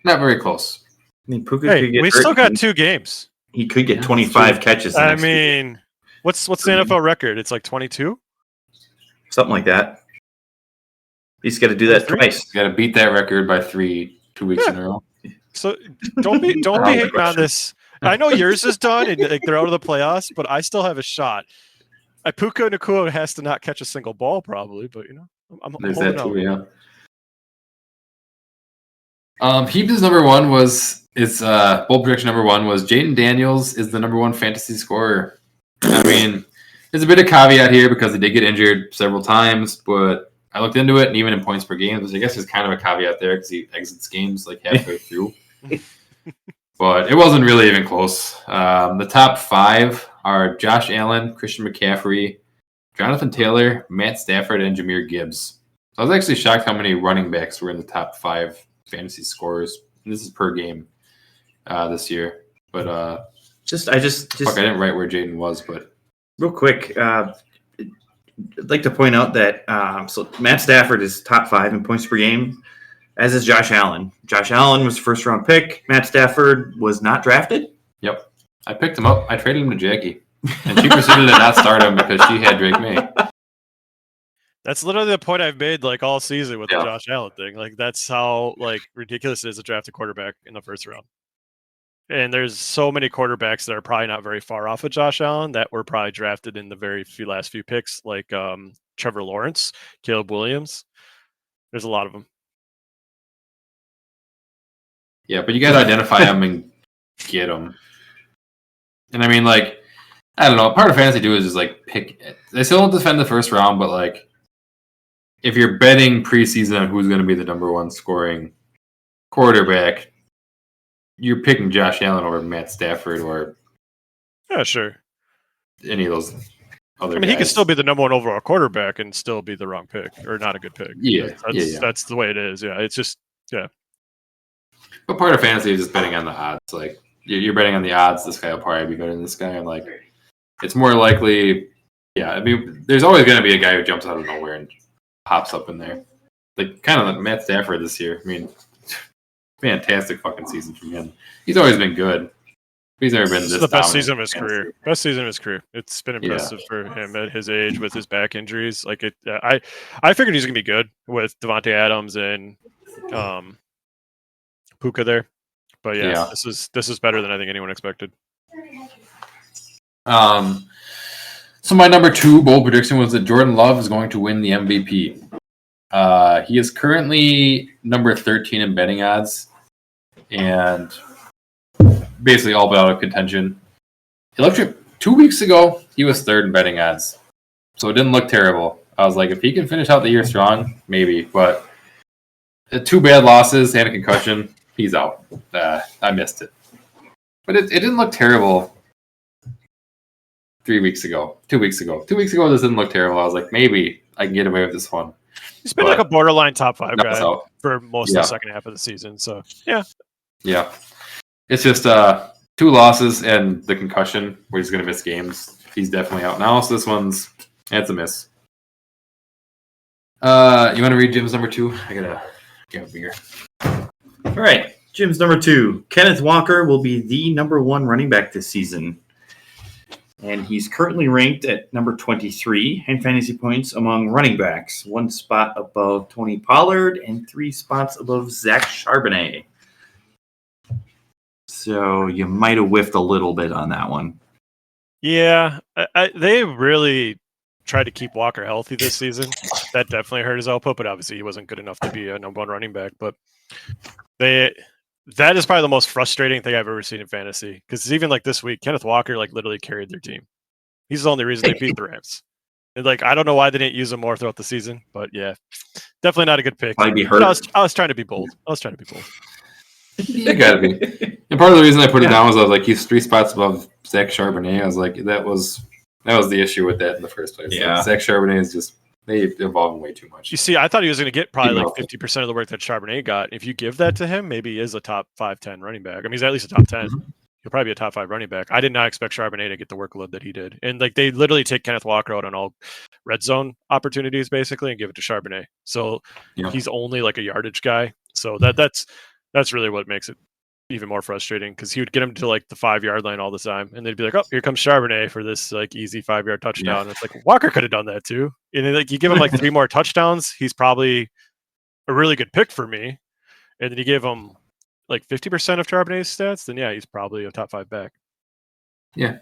not very close. I mean, Puka could get we still got 2 games. He could get 25 catches. I mean, what's the NFL record? It's like 22, something like that. He's got to do that twice. Got to beat that record by 2 weeks in a row. So don't be hating on this. I know yours is done and like they're out of the playoffs, but I still have a shot. Puka Nacua has to not catch a single ball, probably, but I'm there's that too, yeah. Heebs' number 1 was bold prediction number 1 was Jaden Daniels is the number 1 fantasy scorer. I mean, there's a bit of caveat here because he did get injured several times, but I looked into it, and even in points per game, which I guess is kind of a caveat there because he exits games like halfway through. But it wasn't really even close. The top 5 are Josh Allen, Christian McCaffrey, Jonathan Taylor, Matt Stafford, and Jahmyr Gibbs. So I was actually shocked how many running backs were in the top 5 fantasy scorers. And this is per game this year. But I didn't write where Jaden was, but real quick, I'd like to point out that so Matt Stafford is top 5 in points per game, as is Josh Allen. Josh Allen was a first-round pick. Matt Stafford was not drafted. Yep. I picked him up. I traded him to Jackie. And she proceeded to not start him because she had Drake May. That's literally the point I've made like all season with the Josh Allen thing. Like that's how like ridiculous it is to draft a quarterback in the first round. And there's so many quarterbacks that are probably not very far off of Josh Allen that were probably drafted in the last few picks, like Trevor Lawrence, Caleb Williams. There's a lot of them. Yeah, but you got to identify them and get them. And I mean, like, I don't know. Part of fantasy too is just like pick. They still don't defend the first round, but like, if you're betting preseason on who's going to be the number 1 scoring quarterback, you're picking Josh Allen over Matt Stafford or sure, any of those other. I mean, guys. He could still be the number 1 overall quarterback and still be the wrong pick or not a good pick. Yeah, that's the way it is. Yeah, it's just But part of fantasy is just betting on the odds. Like you're betting on the odds. This guy will probably be better than this guy. I'm like, it's more likely. Yeah, I mean, there's always going to be a guy who jumps out of nowhere and pops up in there. Like kind of like Matt Stafford this year. I mean, fantastic fucking season from him. He's always been good. He's never been this. This is the best season of his career. Best season of his career. It's been impressive for him at his age with his back injuries. Like it, I figured he's gonna be good with Devontae Adams and Puka there. But this is better than I think anyone expected. So my number 2 bold prediction was that Jordan Love is going to win the MVP. He is currently number 13 in betting odds, and basically all but out of contention. He looked 2 weeks ago. He was 3rd in betting odds, so it didn't look terrible. I was like, if he can finish out the year strong, maybe. But 2 bad losses and a concussion, he's out. I missed it, but it didn't look terrible. 3 weeks ago, 2 weeks ago, 2 weeks ago, this didn't look terrible. I was like, maybe I can get away with this one. He's been like a borderline top 5 guy for most of the second half of the season. So yeah. It's just 2 losses and the concussion where he's going to miss games. He's definitely out now. So this it's a miss. You want to read Jim's number 2? I gotta get a beer. All right, Jim's number 2. Kenneth Walker will be the number 1 running back this season. And he's currently ranked at number 23 in fantasy points among running backs, 1 spot above Tony Pollard and 3 spots above Zach Charbonnet. So you might have whiffed a little bit on that one. Yeah, they really tried to keep Walker healthy this season. That definitely hurt his output, but obviously he wasn't good enough to be a number 1 running back. But that is probably the most frustrating thing I've ever seen in fantasy. Because even like this week, Kenneth Walker like literally carried their team. He's the only reason they beat the Rams. And like I don't know why they didn't use him more throughout the season, but yeah, definitely not a good pick. Might be hurt. I was trying to be bold. You gotta be. And part of the reason I put it down was I was like, he's 3 spots above Zach Charbonnet. I was like, that was That was the issue with that in the first place. Yeah. Like, Zach Charbonnet is just they involve him way too much. You see, I thought he was going to get probably like 50% of the work that Charbonnet got. If you give that to him, maybe he is a top 5-10 running back. I mean, he's at least a top 10. Mm-hmm. He'll probably be a top 5 running back. I did not expect Charbonnet to get the workload that he did. And like they literally take Kenneth Walker out on all red zone opportunities basically and give it to Charbonnet. So he's only like a yardage guy. So that's really what makes it even more frustrating because he would get him to like the 5-yard line all the time. And they'd be like, oh, here comes Charbonnet for this like easy 5-yard touchdown. Yeah. And it's like Walker could have done that too. And then, like you give him like 3 more touchdowns, he's probably a really good pick for me. And then you give him like 50% of Charbonnet's stats, then yeah, he's probably a top 5 back. Yeah.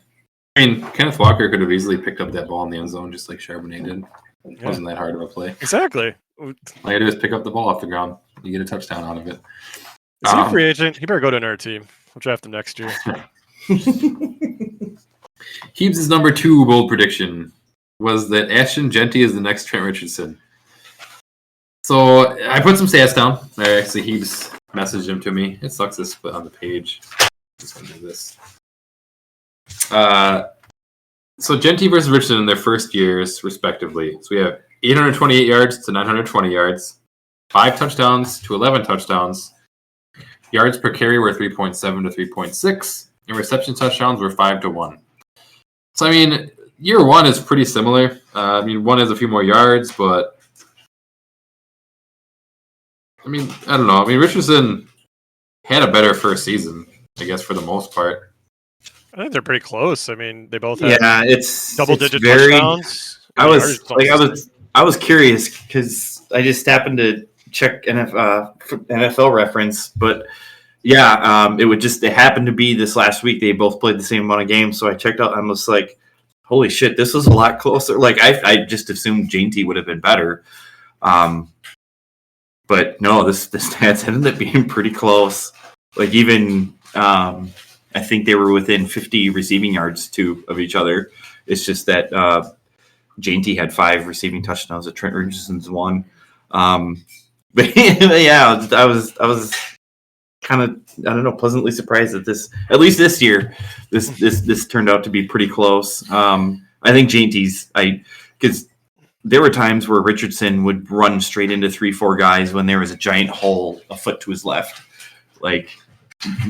I mean, Kenneth Walker could have easily picked up that ball in the end zone just like Charbonnet did. It wasn't that hard of a play. Exactly. All you do is pick up the ball off the ground. You get a touchdown out of it. Is he a free agent? He better go to another team. We'll draft him next year. Heebs' number 2 bold prediction was that Ashton Jeanty is the next Trent Richardson. So I put some stats down. Actually, Heebs messaged him to me. It sucks to split on the page. Just gonna do this. So Jeanty versus Richardson in their first years, respectively. So we have 828 yards to 920 yards, 5 touchdowns to 11 touchdowns. Yards per carry were 3.7 to 3.6, and reception touchdowns were 5 to 1. So I mean, year 1 is pretty similar. I mean, 1 has a few more yards, but I mean, I don't know. I mean, Richardson had a better first season, I guess, for the most part. I think they're pretty close. I mean, they both have it's double-digit touchdowns. I was curious because I just happened to check NFL reference, but it happened to be this last week. They both played the same amount of games, so I checked out. I was like, holy shit, this was a lot closer. Like I just assumed Jeanty would have been better. But no, the stats ended up being pretty close. Like even I think they were within 50 receiving yards of each other. It's just that Jeanty had 5 receiving touchdowns, at Trent Richardson's 1. But yeah, I was kind of, I don't know, pleasantly surprised that at least this year, this turned out to be pretty close. I think Jeanty's, because there were times where Richardson would run straight into 3-4 guys when there was a giant hole a foot to his left. Like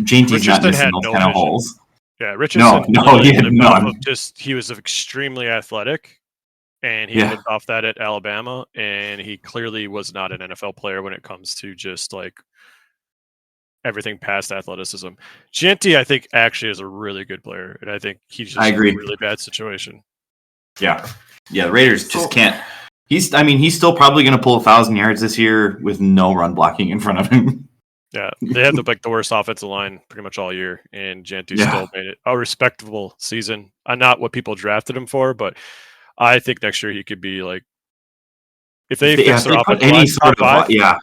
Jeanty's not missing those kind of holes. Yeah, Richardson. No, he had none. He was extremely athletic, and he lived off that at Alabama, and he clearly was not an NFL player when it comes to just like everything past athleticism. Jeanty, I think, actually is a really good player, and I think he's just in a really bad situation. Yeah, the Raiders just can't. He's still probably going to pull 1,000 yards this year with no run blocking in front of him. Yeah, they had the worst offensive line pretty much all year, and Jeanty still made it a respectable season. Not what people drafted him for, but I think next year he could be like, if they fix their offensive line,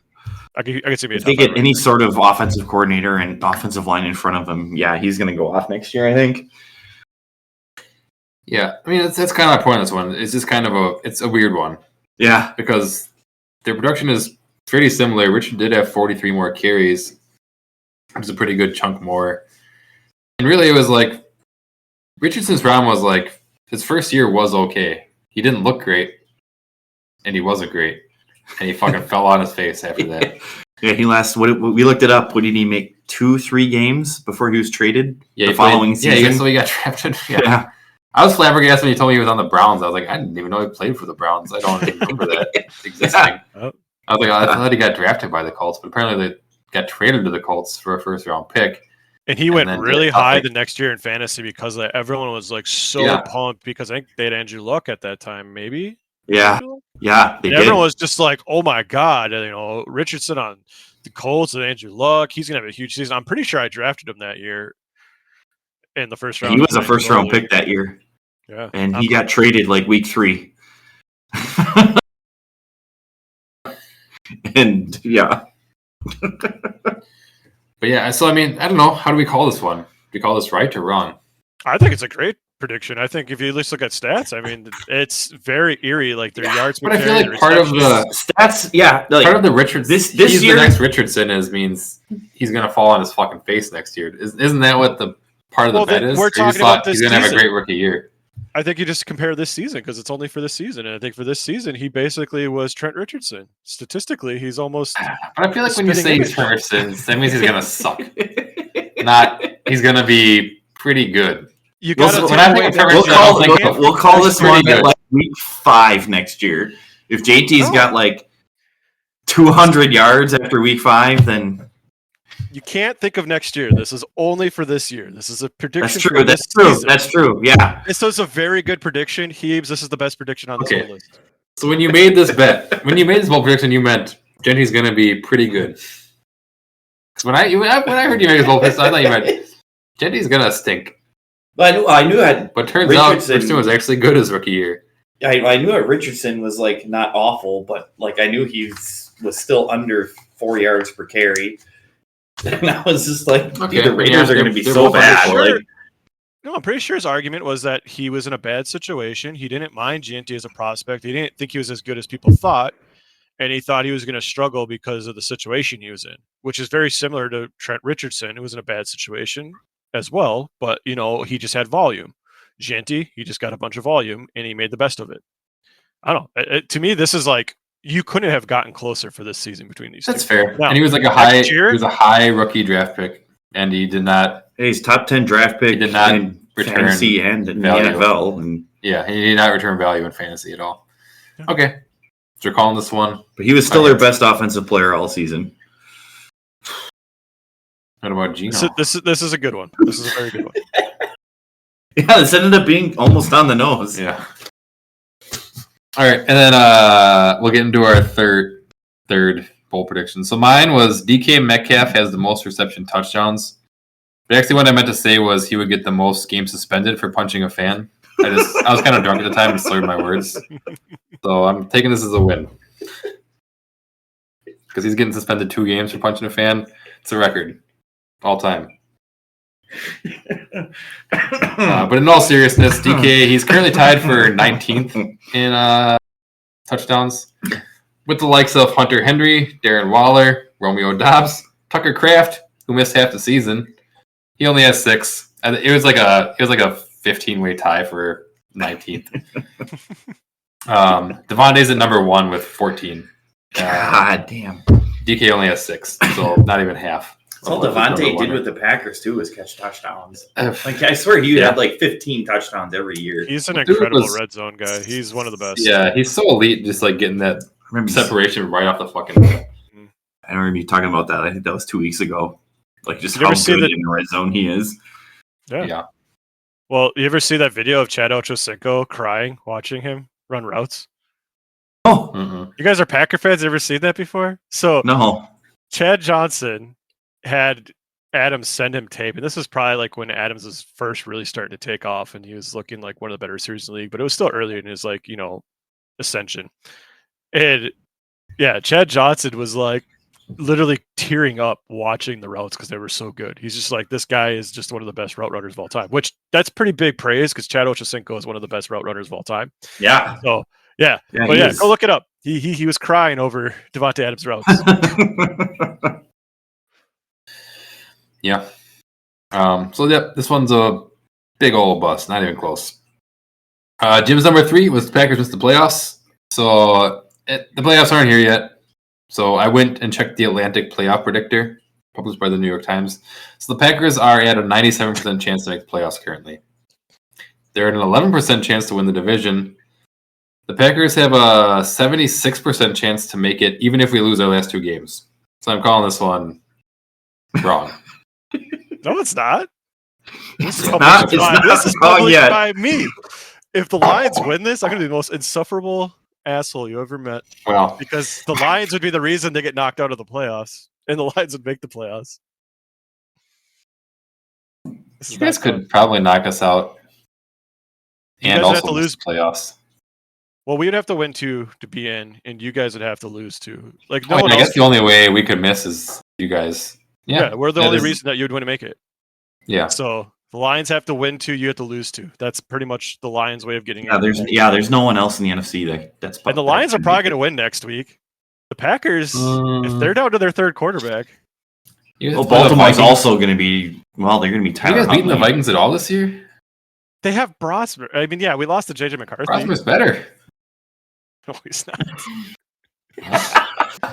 I can see me. If they get any sort of offensive coordinator and offensive line in front of him, he's going to go off next year, I think. Yeah, I mean that's kind of my point on this one. It's just kind of it's a weird one. Yeah, because their production is pretty similar. Richard did have 43 more carries. It was a pretty good chunk more. And really it was like Richardson's problem was like his first year was okay. He didn't look great, and he wasn't great. And he fucking fell on his face after that. Yeah, we looked it up. What did he make? 2-3 games before he was traded? Yeah, the following season? Yeah, so he got drafted. Yeah. I was flabbergasted when he told me he was on the Browns. I was like, I didn't even know he played for the Browns. I don't even remember that existing. I was like, I thought he got drafted by the Colts, but apparently they got traded to the Colts for a first-round pick. And he went really high the next year in fantasy because everyone was like so pumped because I think they had Andrew Luck at that time, maybe. Yeah, they did. Everyone was just like, "Oh my god!" Richardson on the Colts and Andrew Luck. He's gonna have a huge season. I'm pretty sure I drafted him that year in the first round. He was a first-round pick that year. Yeah, and he got traded like week 3. And But yeah, so I mean, I don't know. How do we call this one? Do we call this right or wrong? I think it's a great prediction. I think if you at least look at stats, I mean, it's very eerie. Like their yards per carry. But I feel like part of the stats, part of the Richardson. This year, the next Richardson means he's gonna fall on his fucking face next year. Isn't that what the part of the bet is? We're talking about this he's gonna season. have a great rookie year. I think you just compare this season because it's only for this season. And I think for this season, he basically was Trent Richardson. Statistically, he's almost. But I feel like when you say he's Trent Richardson, that means he's going to suck. Not he's going to be pretty good. You got to we'll call this one at like week 5 next year. If JT's got like 200 yards after week 5, then you can't think of next year. This is only for this year. This is a prediction. That's true. That's true. Season. That's true. Yeah. This is a very good prediction. Heebs, this is the best prediction on this whole list. So when you made this bet, when you made this bold prediction, you meant JT's going to be pretty good. When I heard you make this bold prediction, I thought you meant JT's going to stink. But I knew But turns out Richardson was actually good his rookie year. I knew that Richardson was like not awful, but like I knew he was still under 4 yards per carry. And I was just like, the Raiders are going to be so bad. No, I'm pretty sure his argument was that he was in a bad situation. He didn't mind GNT as a prospect. He didn't think he was as good as people thought. And he thought he was going to struggle because of the situation he was in, which is very similar to Trent Richardson, who was in a bad situation as well. But, he just had volume. GNT, he just got a bunch of volume, and he made the best of it. I don't know. To me, this is like, you couldn't have gotten closer for this season between these That's two. fair. Now, and he was like he was a high rookie draft pick, and he did not. He's top 10 draft pick. He did not return fantasy and in the NFL. And he did not return value in fantasy at all. Yeah. Okay, so you're calling this one, but he was still their best offensive player all season. What about Gino? This is a good one. This is a very good one. Yeah, this ended up being almost on the nose. Yeah. All right, and then we'll get into our third bowl prediction. So mine was DK Metcalf has the most reception touchdowns. But actually, what I meant to say was he would get the most games suspended for punching a fan. I was kind of drunk at the time and slurred my words. So I'm taking this as a win. Because he's getting suspended 2 games for punching a fan. It's a record. All time. But in all seriousness, DK, he's currently tied for 19th in touchdowns. With the likes of Hunter Henry, Darren Waller, Romeo Doubs, Tucker Kraft, who missed half the season. He only has 6. It was like a 15-way tie for 19th. Devontae's at number 1 with 14. God damn. DK only has 6, so not even half. That's all Devontae did with the Packers too was catch touchdowns. Like I swear he had like 15 touchdowns every year. He's an incredible red zone guy. He's one of the best. Yeah, he's so elite, just like getting that separation right off the fucking. I don't remember you talking about that. I think that was 2 weeks ago. Like just how good in the red zone he is. Yeah. Well, you ever see that video of Chad Ochocinco crying watching him run routes? Oh, you guys are Packer fans. Ever seen that before? So no. Chad Johnson had Adams send him tape, and this is probably like when Adams was first really starting to take off, and he was looking like one of the better receivers in the league, but it was still early in his ascension. And yeah, Chad Johnson was like literally tearing up watching the routes because they were so good. He's just like, this guy is just one of the best route runners of all time, which that's pretty big praise because Chad Ochocinco is one of the best route runners of all time. Yeah. So yeah, go look it up. He was crying over Devontae Adams routes. Yeah. This one's a big old bust, not even close. Jim's number 3 was the Packers missed the playoffs. So the playoffs aren't here yet. So I went and checked the Atlantic playoff predictor, published by the New York Times. So the Packers are at a 97% chance to make the playoffs currently. They're at an 11% chance to win the division. The Packers have a 76% chance to make it, even if we lose our last 2 games. So I'm calling this one wrong. No, it's not. This is published by me. If the Lions win this, I'm going to be the most insufferable asshole you ever met. Well, because the Lions would be the reason they get knocked out of the playoffs, and the Lions would make the playoffs. You guys could probably knock us out, and also have to lose playoffs. Well, we would have to win 2 to be in, and you guys would have to lose 2. Like I guess the only way we could miss is you guys. Yeah, we're the only reason that you would want to make it. Yeah. So the Lions have to win 2, you have to lose 2. That's pretty much the Lions' way of getting in. There's no one else in the NFC that's. And the Lions are probably going to win next week. The Packers, if they're down to their 3rd quarterback. Well, Baltimore's also going to be. Well, they're going to be tired. You guys beating the Vikings at all this year? They have Brosmer. I mean, yeah, we lost to JJ McCarthy. Brosmer's better. No, he's not.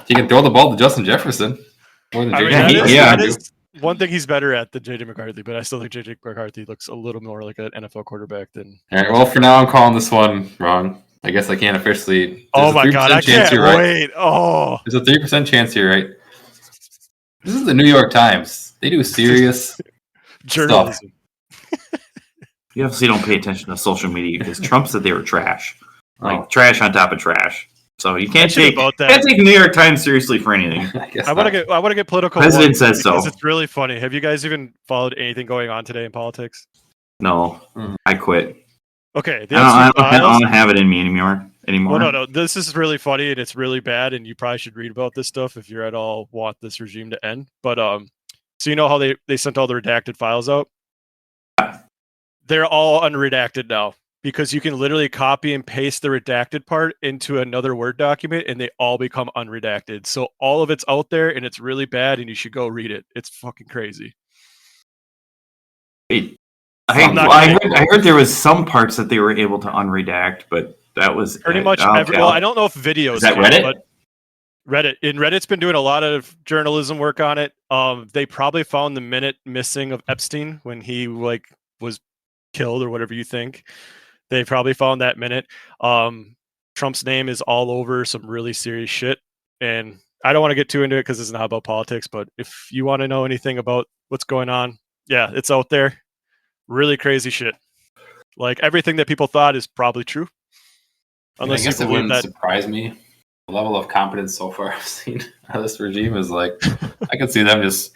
He can throw the ball to Justin Jefferson more than I mean, JJ. that is one thing he's better at than JJ McCarthy, but I still think JJ McCarthy looks a little more like an NFL quarterback than. All right. Well, for now, I'm calling this one wrong. I guess I can't officially. Oh my god! I can't wait. Oh, there's a 3% chance you're right. This is the New York Times. They do serious journalism. You obviously don't pay attention to social media because Trump said they were trash, trash on top of trash. So you can't take New York Times seriously for anything. I want to get political. President says so. It's really funny. Have you guys even followed anything going on today in politics? No, I quit. Okay, I don't have it in me anymore. Well, no. This is really funny and it's really bad, and you probably should read about this stuff if you at all want this regime to end. But so you know how they sent all the redacted files out? They're all unredacted now because you can literally copy and paste the redacted part into another Word document, and they all become unredacted. So all of it's out there, and it's really bad, and you should go read it. It's fucking crazy. I heard there was some parts that they were able to unredact, but that was pretty much well, I don't know if videos. Is that Reddit? But Reddit's been doing a lot of journalism work on it. They probably found the minute missing of Epstein when he was killed or whatever you think. They probably found that minute. Trump's name is all over some really serious shit, and I don't want to get too into it because it's not about politics. But if you want to know anything about what's going on, yeah, it's out there. Really crazy shit. Like everything that people thought is probably true. Unless I guess it wouldn't surprise me. The level of competence so far I've seen out of this regime is like I could see them just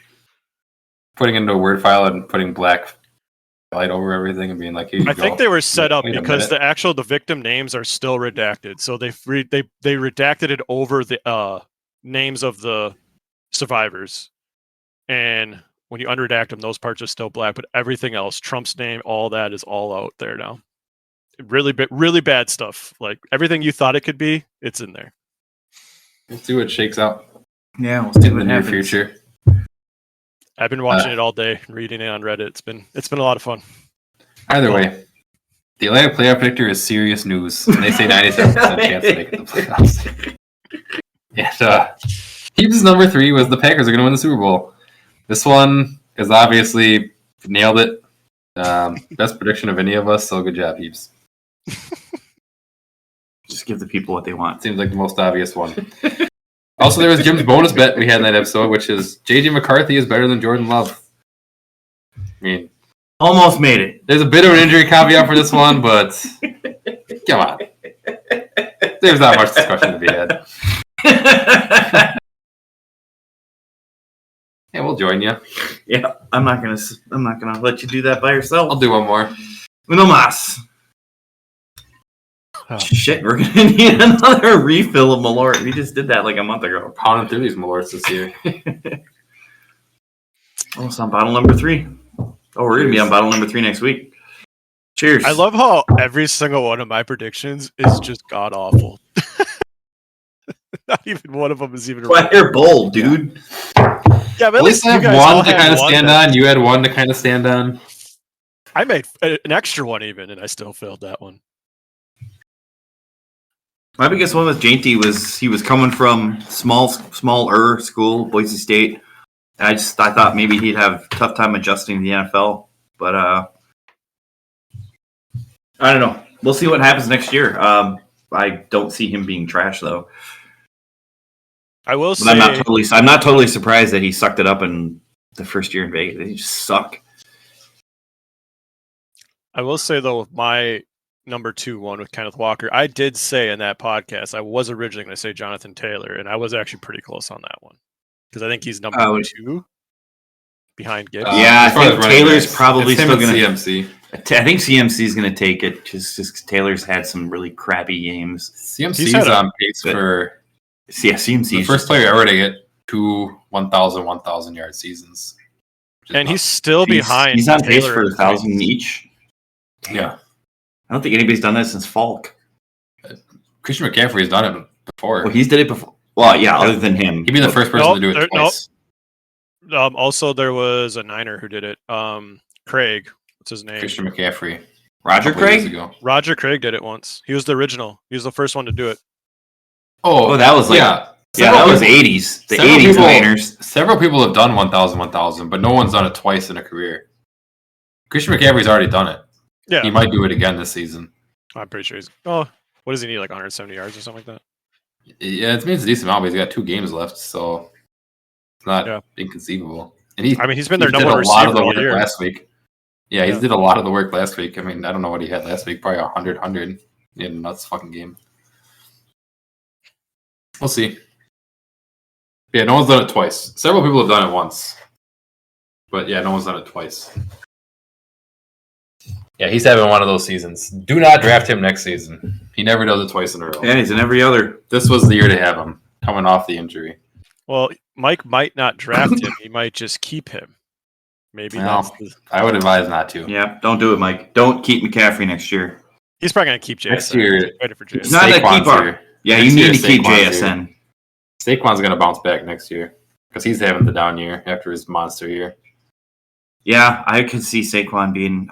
putting into a Word file and putting black light over everything and being like, "Here you go." I think they were set up because the victim names are still redacted. So they redacted it over the names of the survivors, and when you unredact them, those parts are still black, but everything else, Trump's name, all that is all out there now. Really bad stuff. Like everything you thought it could be, it's in there. We'll see what shakes out. Yeah, we'll see in the near future. I've been watching it all day, reading it on Reddit. It's been a lot of fun. Either way, the Atlantic playoff predictor is serious news. And they say 97% chance to make it to the playoffs. And Heebs' number 3 was the Packers are going to win the Super Bowl. This one is obviously nailed it. Best prediction of any of us, so good job, Heebs. Just give the people what they want. Seems like the most obvious one. Also, there was Jim's bonus bet we had in that episode, which is JJ McCarthy is better than Jordan Love. I mean, almost made it. There's a bit of an injury caveat for this one, but come on. There's not much discussion to be had. Yeah, we'll join you. Yeah, I'm not gonna let you do that by yourself. I'll do one more. Uno más. Oh. Shit, we're gonna need another refill of Malort. We just did that like a month ago. Pounding through these Malorts this year. Oh, it's on bottle number 3. Oh, we're gonna be on bottle number 3 next week. Cheers. I love how every single one of my predictions is just god awful. Not even one of them is even. Why you're bold, dude? Yeah, but at least I have one to kind of stand on. You had one to kind of stand on. I made an extra one even, and I still failed that one. My biggest one with Jainty was he was coming from smaller school, Boise State. I thought maybe he'd have a tough time adjusting to the NFL, but I don't know. We'll see what happens next year. I don't see him being trash though. I will say I'm not totally surprised that he sucked it up in the first year in Vegas. They just suck. I will say though, with my number 2 one with Kenneth Walker, I did say in that podcast I was originally going to say Jonathan Taylor, and I was actually pretty close on that one because I think he's number 2 behind Gibbs. Yeah, I think Taylor's probably still going to CMC. I think CMC is going to take it just Taylor's had some really crappy games. CMC's on pace for. Yeah, CMC the first player ever to get 2 1,000 yard seasons. And he's still behind. He's on pace for 1,000 each. Yeah. I don't think anybody's done that since Falk. Christian McCaffrey's done it before. Well, he's did it before. Well, yeah, other than him. He'd be the first person to do it twice. Also, there was a Niner who did it. Craig. What's his name? Christian McCaffrey. Roger Craig? Ago. Roger Craig did it once. He was the original. He was the first one to do it. Oh, that was like that was 80s. The 80s Niners. Several people have done 1,000, but no one's done it twice in a career. Christian McCaffrey's already done it. Yeah, he might do it again this season. I'm pretty sure he's. Oh, what does he need? Like 170 yards or something like that. Yeah, it means a decent amount, but he's got 2 games left, so it's not inconceivable. And he's been their number one receiver a lot of the work all year. last week. Yeah, he did a lot of the work last week. I mean, I don't know what he had last week. Probably 100. He had a nuts fucking game. We'll see. Yeah, no one's done it twice. Several people have done it once. But yeah, no one's done it twice. Yeah, he's having one of those seasons. Do not draft him next season. He never does it twice in a row. Yeah, he's in every other. This was the year to have him, coming off the injury. Well, Mike might not draft him. He might just keep him. Maybe that's I would advise not to. Yeah, don't do it, Mike. Don't keep McCaffrey next year. He's probably going to keep JSN. Next year. Ready for JSN. It's not that keeper. Yeah, you need to keep JSN. Saquon's going to bounce back next year because he's having the down year after his monster year. Yeah, I could see Saquon being.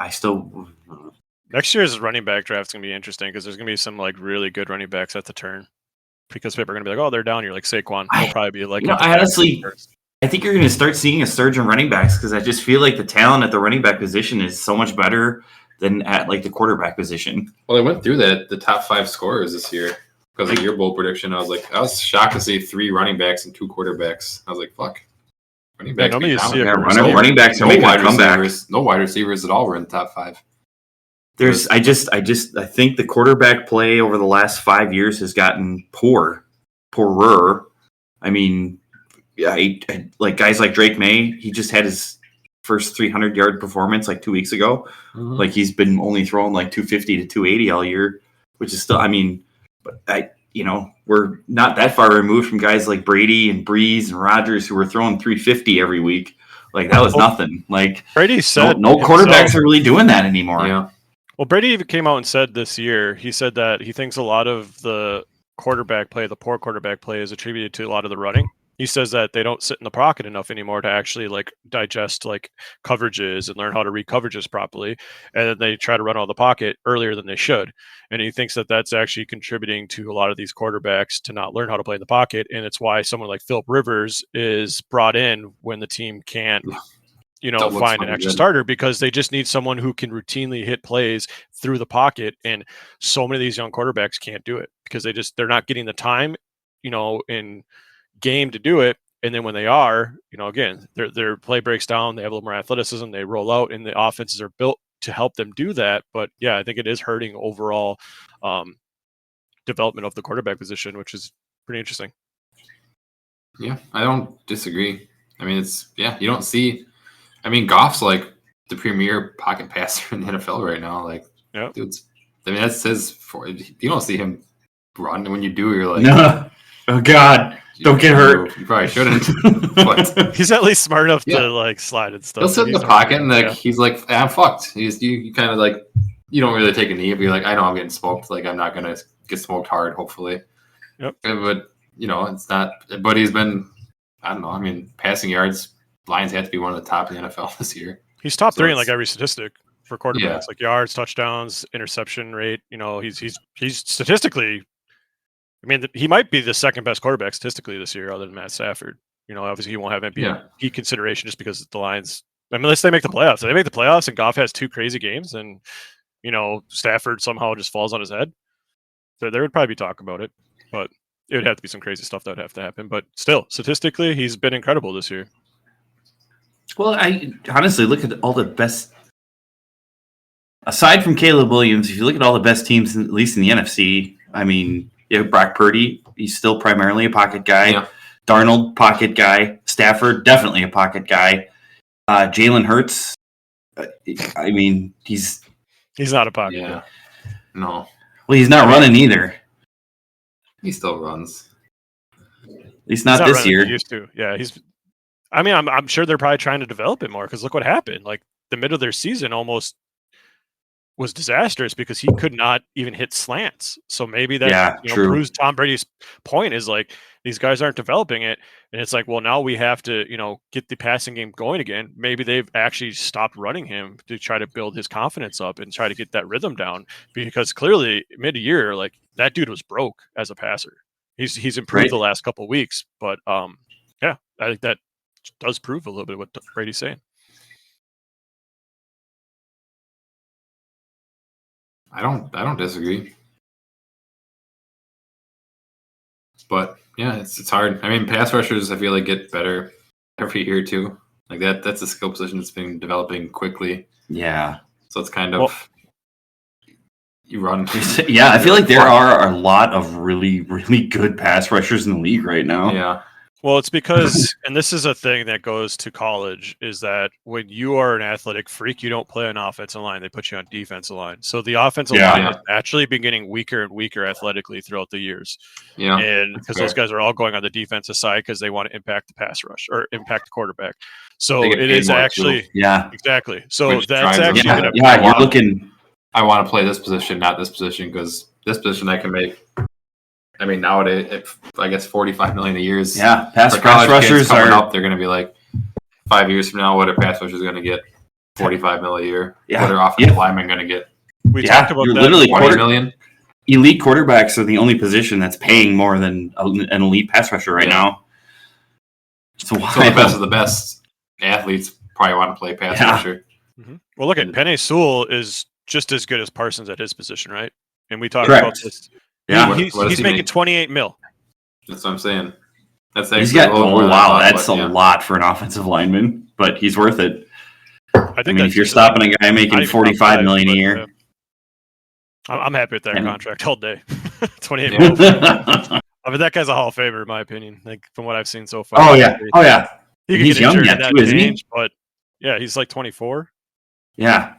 Next year's running back draft is going to be interesting because there's going to be some like really good running backs at the turn. Because people are going to be like, oh, they're down here. Like Saquon will probably be like. I think you're going to start seeing a surge in running backs because I just feel like the talent at the running back position is so much better than at like the quarterback position. Well, they went through the top 5 scorers this year because of your bowl prediction. I was shocked to see 3 running backs and 2 quarterbacks. I was like, fuck. Running backs, running backs are making a comeback. No wide receivers at all were in the top 5. I think the quarterback play over the last 5 years has gotten poorer. I mean, like guys like Drake May, he just had his first 300-yard performance like 2 weeks ago. Mm-hmm. Like he's been only throwing like 250 to 280 all year, which is still, I mean, but we're not that far removed from guys like Brady and Breeze and Rodgers who were throwing 350 every week. Like that was nothing. Like Brady said, no quarterbacks are really doing that anymore. Yeah. Well, Brady even came out and said this year, he said that he thinks a lot of the quarterback play, the poor quarterback play, is attributed to a lot of the running. He says that they don't sit in the pocket enough anymore to actually like digest like coverages and learn how to read coverages properly. And then they try to run out of the pocket earlier than they should. And he thinks that that's actually contributing to a lot of these quarterbacks to not learn how to play in the pocket. And it's why someone like Philip Rivers is brought in when the team can't find an extra starter, because they just need someone who can routinely hit plays through the pocket. And so many of these young quarterbacks can't do it because they're not getting the time, in game to do it. And then when they are, again, their play breaks down, they have a little more athleticism, they roll out, and the offenses are built to help them do that. But yeah, I think it is hurting overall development of the quarterback position, which is pretty interesting. Yeah, I don't disagree. I mean, you don't see. I mean, Goff's like the premier pocket passer in the NFL right now. Like, dude's. I mean, that's his. You don't see him run. When you do, you're like, no. Oh God, don't get hurt. You probably shouldn't. But he's at least smart enough to like slide and stuff. He'll sit in the pocket and he's like, I'm fucked. You kind of like, you don't really take a knee, but you're like, I know I'm getting smoked. Like, I'm not gonna get smoked hard. Hopefully. Yep. But it's not. But he's been. I don't know. I mean, passing yards. Lions have to be one of the top in the NFL this year. He's top 3 in like every statistic for quarterbacks, like yards, touchdowns, interception rate. He's statistically. I mean, he might be the second best quarterback statistically this year, other than Matt Stafford. Obviously he won't have MVP consideration just because the Lions. I mean, unless they make the playoffs. If they make the playoffs and Goff has 2 crazy games, and Stafford somehow just falls on his head, so there would probably be talk about it. But it would have to be some crazy stuff that would have to happen. But still, statistically, he's been incredible this year. Well, I honestly look at all the best, aside from Caleb Williams, if you look at all the best teams, at least in the NFC, I mean, Brock Purdy, he's still primarily a pocket guy. Yeah. Darnold, pocket guy. Stafford, definitely a pocket guy. Jalen Hurts, I mean, he's not a pocket guy. No. Well, he's not running either. He still runs. At least not this year. He used to. Yeah, I'm sure they're probably trying to develop it more because look what happened. Like the middle of their season almost was disastrous because he could not even hit slants. So maybe that proves Tom Brady's point is like These guys aren't developing it. And it's like, well, now we have to, get the passing game going again. Maybe they've actually stopped running him to try to build his confidence up and try to get that rhythm down, because clearly mid-year, like, that dude was broke as a passer. He's improved the last couple of weeks, but yeah, I think that does prove a little bit of what Brady's saying. I don't disagree. But yeah, it's hard. I mean, pass rushers, I feel like, get better every year too. Like that's a skill position that's been developing quickly. Yeah. So it's kind of you run. Yeah, I feel like there are a lot of really, really good pass rushers in the league right now. Yeah. Well, it's because, and this is a thing that goes to college, is that when you are an athletic freak, you don't play on offensive line. They put you on defensive line. So the offensive line has actually been getting weaker and weaker athletically throughout the years. Yeah. And because those guys are all going on the defensive side because they want to impact the pass rush or impact the quarterback. So it is actually, exactly. So that's actually going to you're looking. I want to play this position, not this position, because this position I can make. I mean, nowadays, I guess $45 million a year is. Yeah, pass rushers coming up. They're going to be like 5 years from now. What are pass rushers going to get? $45 million a year. Yeah. What are offensive linemen going to get? We talked about that. Literally $20 million. Elite quarterbacks are the only position that's paying more than an elite pass rusher right now. So the best of the best athletes probably want to play pass rusher. Mm-hmm. Well, look at Penei Sewell is just as good as Parsons at his position, right? And we talked about this. Yeah, he's making $28 million. That's what I'm saying. That's he's got. Oh wow, that's a lot for an offensive lineman, but he's worth it. I mean, if you're stopping a guy making $45 million a year, I'm happy with that contract all day. $28 million. I mean, that guy's a Hall of Famer in my opinion. Like from what I've seen so far. Oh yeah. He's young yet too, isn't he? But yeah, he's like 24. Yeah.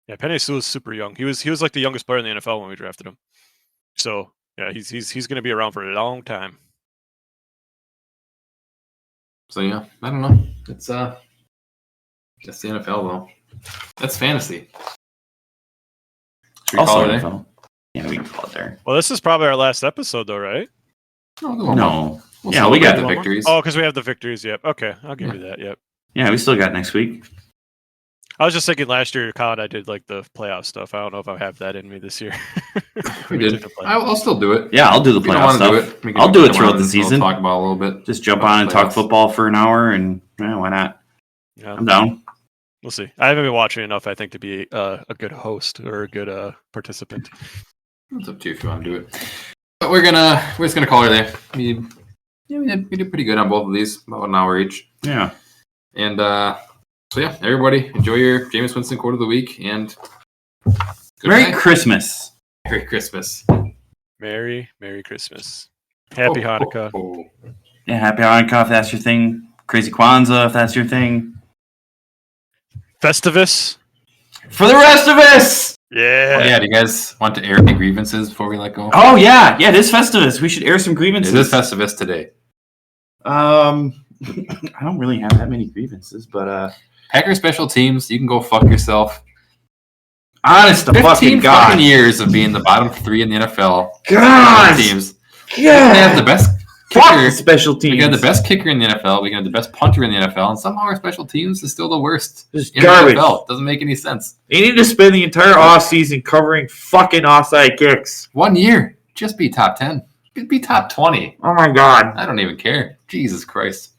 Yeah, Penei Sewell is super young. He was like the youngest player in the NFL when we drafted him. So yeah, he's going to be around for a long time. So yeah, I don't know. It's just the NFL though. That's fantasy. Should we call it there? Yeah, we can call it there. Well, this is probably our last episode though, right? No. Yeah, we got the victories. Oh, because we have the victories. Yep. Okay, I'll give you that. Yep. Yeah, we still got next week. I was just thinking last year, Kyle and I did like the playoff stuff. I don't know if I have that in me this year. we did. I'll still do it. Yeah, I'll do the playoff stuff. I'll do it throughout the season. Talk about a little bit. Just jump on and talk football for an hour, and why not? Yeah. I'm down. We'll see. I haven't been watching enough, I think, to be a good host or a good participant. It's up to you if you want to do it. But we're just gonna call her there. We did pretty good on both of these, about an hour each. Yeah. And so yeah, everybody enjoy your Jameis Winston quote of the week, and Merry Christmas. Merry Christmas. Merry Christmas. Happy Hanukkah. Yeah, happy Hanukkah if that's your thing. Crazy Kwanzaa if that's your thing. Festivus. For the rest of us! Yeah. Oh, yeah, do you guys want to air any grievances before we let go? Oh, yeah. Yeah, it is Festivus. We should air some grievances. It is Festivus today. I don't really have that many grievances, but... Packers special teams, you can go fuck yourself. Honest to fucking God. 15 years of being the bottom 3 in the NFL. God! Teams. Yeah. We have the best kicker. Special teams. We got the best kicker in the NFL. We got the best punter in the NFL. And somehow our special teams is still the worst in garbage. The NFL. Doesn't make any sense. You need to spend the entire offseason covering fucking offside kicks. 1 year. Just be top 10. Be top 20. Oh, my God. I don't even care. Jesus Christ.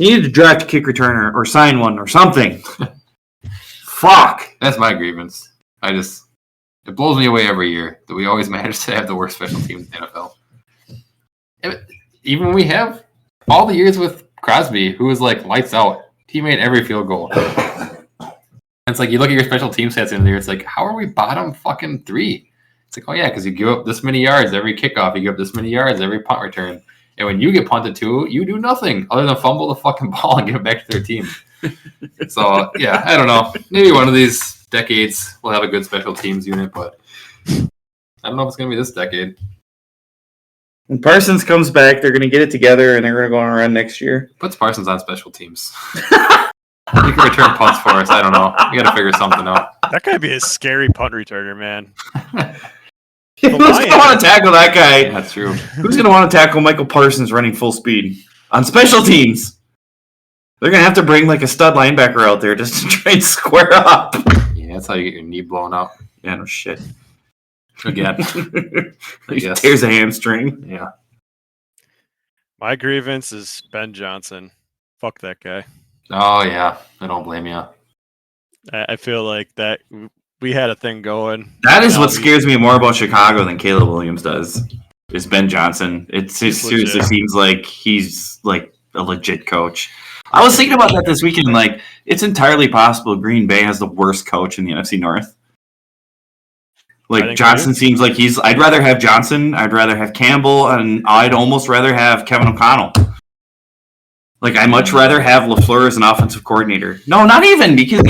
You need to draft a kick returner or sign one or something. Fuck. That's my grievance. It blows me away every year that we always manage to have the worst special teams in the NFL. Even when we have all the years with Crosby, who was like lights out, he made every field goal. It's like you look at your special team stats in there, it's like, how are we bottom fucking 3? It's like, oh yeah, because you give up this many yards every kickoff, you give up this many yards every punt return. And when you get punted to, you do nothing other than fumble the fucking ball and give it back to their team. So, yeah, I don't know. Maybe one of these decades we'll have a good special teams unit, but I don't know if it's going to be this decade. When Parsons comes back, they're going to get it together and they're going to go on a run next year. Puts Parsons on special teams. You can return punts for us. I don't know. We got to figure something out. That could be a scary punt returner, man. Who's going to want to tackle that guy? Yeah, that's true. Who's going to want to tackle Michael Parsons running full speed on special teams? They're going to have to bring like a stud linebacker out there just to try and square up. Yeah, that's how you get your knee blown up. Yeah, no shit. Again. He tears a hamstring. Yeah. My grievance is Ben Johnson. Fuck that guy. Oh, yeah. I don't blame you. I feel like that we had a thing going. That is what scares me more about Chicago than Caleb Williams does. Is Ben Johnson. It seriously seems like he's like a legit coach. I was thinking about that this weekend. Like, it's entirely possible Green Bay has the worst coach in the NFC North. Like, Johnson seems like I'd rather have Johnson, I'd rather have Campbell, and I'd almost rather have Kevin O'Connell. Like, I'd much rather have LaFleur as an offensive coordinator. No, not even, because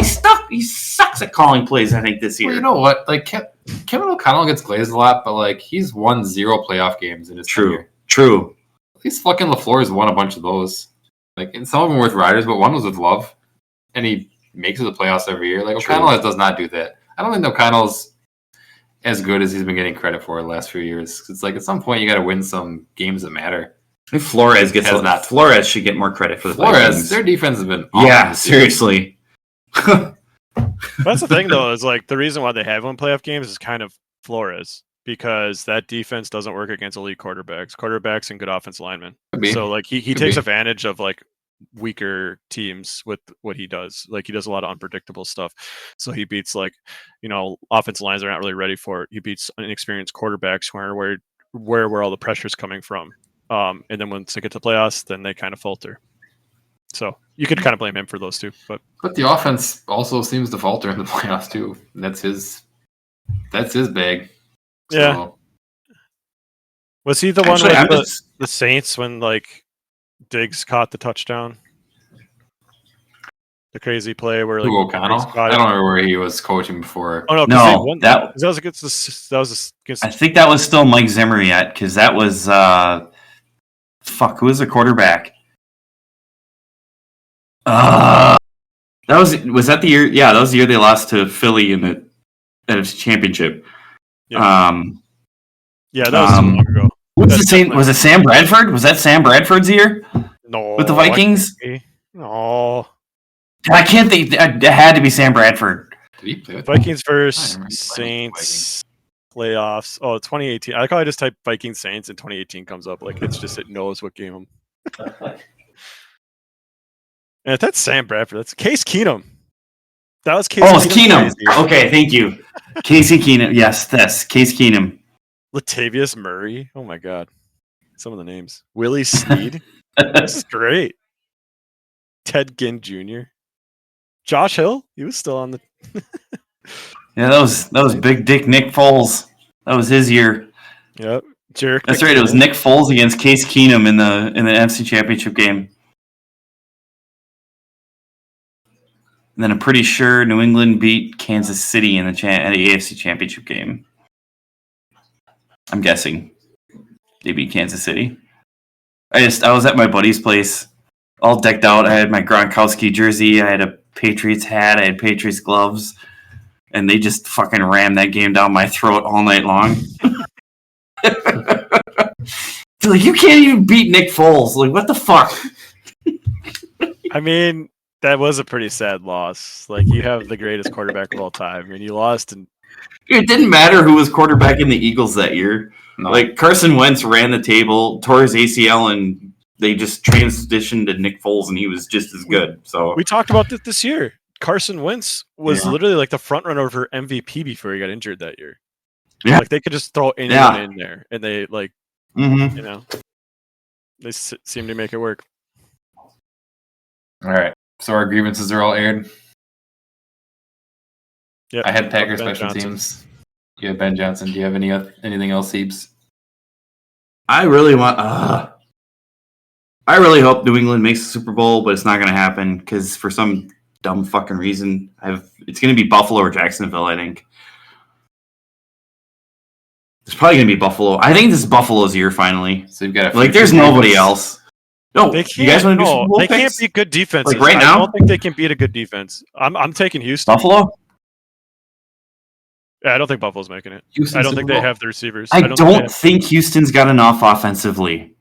he sucks at calling plays, I think, this year. Well, you know what? Like, Kevin O'Connell gets glazed a lot, but, like, he's won 0 playoff games in his tenure. True. At least fucking LaFleur has won a bunch of those. Like, and some of them were with Riders, but one was with Love. And he makes it to the playoffs every year. Like, O'Connell does not do that. I don't think O'Connell's as good as he's been getting credit for the last few years. It's like, at some point, you got to win some games that matter. If Flores Flores should get more credit for the Vikings. Their defense has been awesome. Yeah, seriously. That's the thing, though, is like the reason why they have won playoff games is kind of Flores, because that defense doesn't work against elite quarterbacks and good offensive linemen. So like he takes advantage of like weaker teams with what he does. Like he does a lot of unpredictable stuff. So he beats like, offensive lines are not really ready for it. He beats inexperienced quarterbacks where all the pressure's coming from. And then once they get to playoffs, then they kind of falter. So you could kind of blame him for those two, but the offense also seems to falter in the playoffs too. That's his bag. Yeah. So. Was he the one with the Saints when like Diggs caught the touchdown? The crazy play where like O'Connell? I don't remember where he was coaching before. Oh no, that was against. I think that was still Mike Zimmer yet, because that was who was the quarterback? Was that the year? Yeah, that was the year they lost to Philly in the NFC Championship. Yeah, that was so long ago. Was it Sam Bradford? Was that Sam Bradford's year? No, with the Vikings. No, I can't think. It had to be Sam Bradford. Did he play with Vikings versus Saints playoffs? Oh, 2018. I like how I just type Vikings Saints and 2018 comes up. Like it knows what game. And if that's Sam Bradford, that's Case Keenum. That was Case. Oh, it's Keenum. Okay, thank you, Casey Keenum. Yes, that's Case Keenum. Latavius Murray. Oh my God, some of the names. Willie Snead. This is great. Ted Ginn Jr. Josh Hill. He was still on the. Yeah, that was Big Dick Nick Foles. That was his year. Yep, Jerick. That's right. It was Nick Foles against Case Keenum in the NFC Championship game. And then I'm pretty sure New England beat Kansas City in the AFC Championship game. I'm guessing they beat Kansas City. I was at my buddy's place, all decked out. I had my Gronkowski jersey. I had a Patriots hat. I had Patriots gloves. And they just fucking rammed that game down my throat all night long. They're like, you can't even beat Nick Foles. Like, what the fuck? I mean, that was a pretty sad loss. Like, you have the greatest quarterback of all time, and you lost. And it didn't matter who was quarterback in the Eagles that year. No. Like, Carson Wentz ran the table, tore his ACL, and they just transitioned to Nick Foles, and he was just as good. So we talked about this year. Carson Wentz was literally like the front runner for MVP before he got injured that year. Yeah. Like, they could just throw anyone in there, and they, like, they seem to make it work. All right. So our grievances are all aired. Yep. I had Packers special teams. You have Ben Johnson. Do you have anything else, Heebs? I really hope New England makes the Super Bowl, but it's not going to happen because for some dumb fucking reason, it's going to be Buffalo or Jacksonville. I think it's probably going to be Buffalo. I think this is Buffalo's year finally. So you've got there's nobody else. No, they can't. You guys want to do Super Bowl they picks? Can't beat good defense. Like right now, I don't think they can beat a good defense. I'm taking Houston. Buffalo. Yeah, I don't think Buffalo's making it. Houston I don't Super think they Bowl? have the receivers. I don't think Houston's got enough offensively.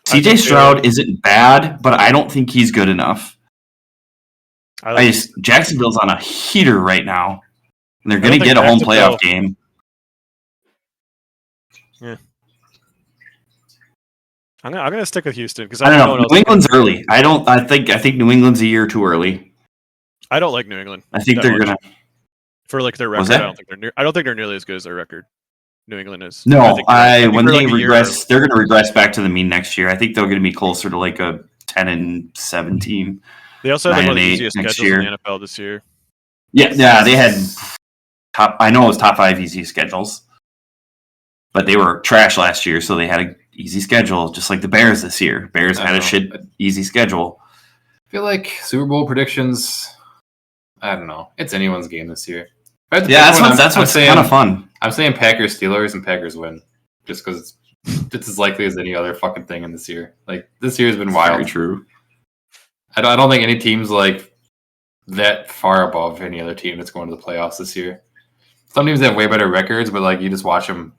CJ Stroud isn't bad, but I don't think he's good enough. Jacksonville's on a heater right now, and they're going to get a home playoff game. Yeah, I'm gonna stick with Houston because I don't know. New England's early. I think New England's a year too early. I don't like New England. I think they're gonna for like their record. I don't think they're nearly as good as their record. New England is. No, when they regress, they're going to regress back to the mean next year. I think they're going to be closer to like a 10-17. They also had one of the easiest schedules in the NFL this year. Yeah, they had top. I know it was top 5 easy schedules, but they were trash last year, so they had an easy schedule, just like the Bears this year. Bears had a shit easy schedule. I feel like Super Bowl predictions. I don't know. It's anyone's game this year. Yeah, that's what's kind of fun. I'm saying Packers Steelers and Packers win, just because it's as likely as any other fucking thing in this year. Like this year has been wild. Very true. I don't think any team's like that far above any other team that's going to the playoffs this year. Some teams have way better records, but like you just watch them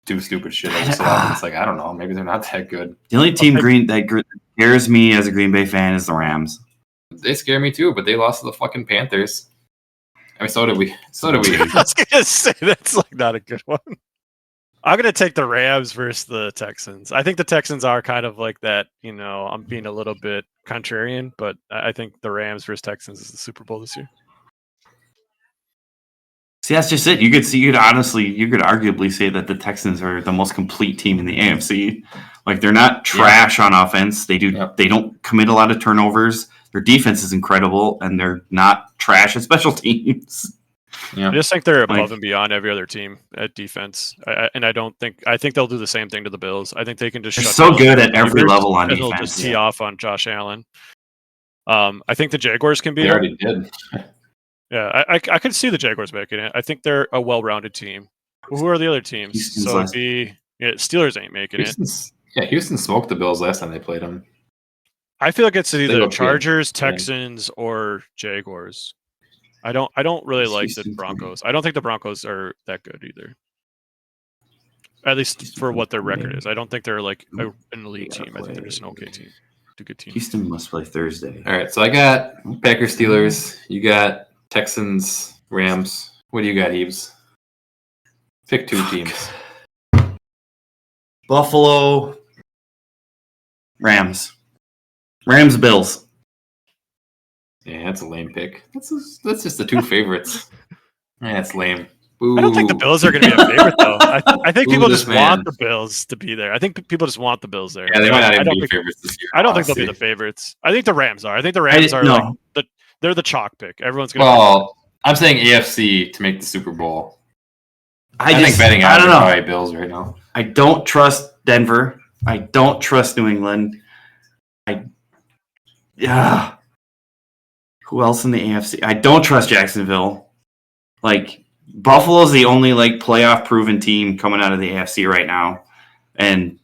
do stupid shit. It's like I don't know, maybe they're not that good. The only team that scares me as a Green Bay fan is the Rams. They scare me too, but they lost to the fucking Panthers. I mean, so did we. I was gonna say that's like not a good one. I'm gonna take the Rams versus the Texans. I think the Texans are kind of like that. You know, I'm being a little bit contrarian, but I think the Rams versus Texans is the Super Bowl this year. See, that's just it. You could arguably say that the Texans are the most complete team in the AFC. Like they're not trash on offense. They don't commit a lot of turnovers. Their defense is incredible, and they're not trash at special teams. Yeah. I just think they're above and beyond every other team at defense, I think they'll do the same thing to the Bills. I think they can just. They're so good at every level on defense. They'll just tee off on Josh Allen. I think the Jaguars can be. They already did. Yeah, I could see the Jaguars making it. I think they're a well-rounded team. Who are the other teams? Steelers ain't making it. Yeah, Houston smoked the Bills last time they played them. I feel like it's either Chargers, Texans, or Jaguars. I don't really like the Broncos. I don't think the Broncos are that good either. At least for what their record is. I don't think they're like an elite team. I think they're just an okay team. A good team. Houston must play Thursday. All right, so I got Packers, Steelers. You got Texans, Rams. What do you got, Heebs? Pick 2 teams. Buffalo, Rams. Rams, Bills. Yeah, that's a lame pick. That's just the 2 favorites. Yeah, that's lame. Boo. I don't think the Bills are going to be a favorite, though. I think people just want the Bills to be there. I think people just want the Bills there. Yeah, they might not even be favorites this year. I don't think they'll be the favorites. I think the Rams are. I think the Rams are they're the chalk pick. Everyone's going to. Well, I'm saying AFC to make the Super Bowl. I think betting odds are probably Bills right now. I don't trust Denver. I don't trust New England. Who else in the AFC? I don't trust Jacksonville. Like Buffalo's the only like playoff proven team coming out of the AFC right now, and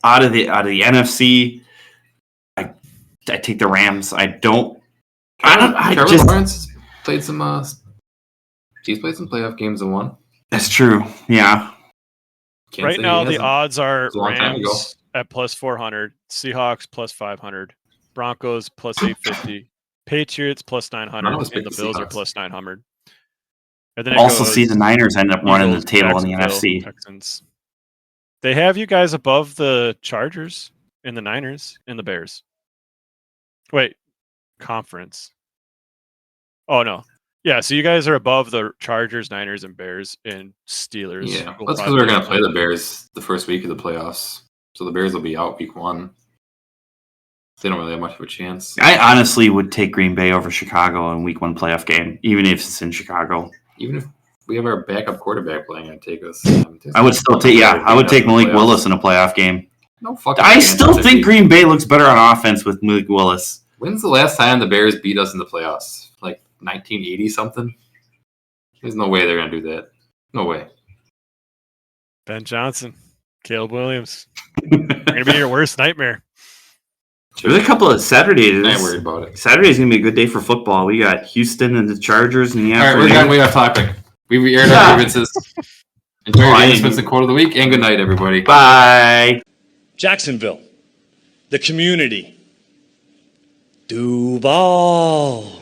out of the NFC, I take the Rams. Trevor Lawrence played some. He's played some playoff games and won. That's true. Yeah. Right now, the odds are Rams at plus 400, Seahawks plus 500, Broncos plus 850, Patriots plus 900, and the Bills are plus 900. And then also see the Niners end up running the table in the NFC. Texans. They have you guys above the Chargers and the Niners and the Bears. Wait, conference. Oh, no. Yeah, so you guys are above the Chargers, Niners, and Bears and Steelers. Yeah, that's because we're going to play the Bears the first week of the playoffs. So the Bears will be out week 1. They don't really have much of a chance. I honestly would take Green Bay over Chicago in week 1 playoff game, even if it's in Chicago. Even if we have our backup quarterback playing, I'd take us. I would still take. Yeah, I would take Malik Willis in a playoff game. No fucking. I still think Green Bay looks better on offense with Malik Willis. When's the last time the Bears beat us in the playoffs? Like 1980 something. There's no way they're gonna do that. No way. Ben Johnson, Caleb Williams, gonna be your worst nightmare. There's a couple of Saturdays. I'm not worried about it. Saturday's gonna be a good day for football. We got Houston and the Chargers in the afternoon. All right, we got topic. We aired our grievances. Enjoy your Jameis Winston quote of the week, and good night, everybody. Bye. Jacksonville, the community, Duval.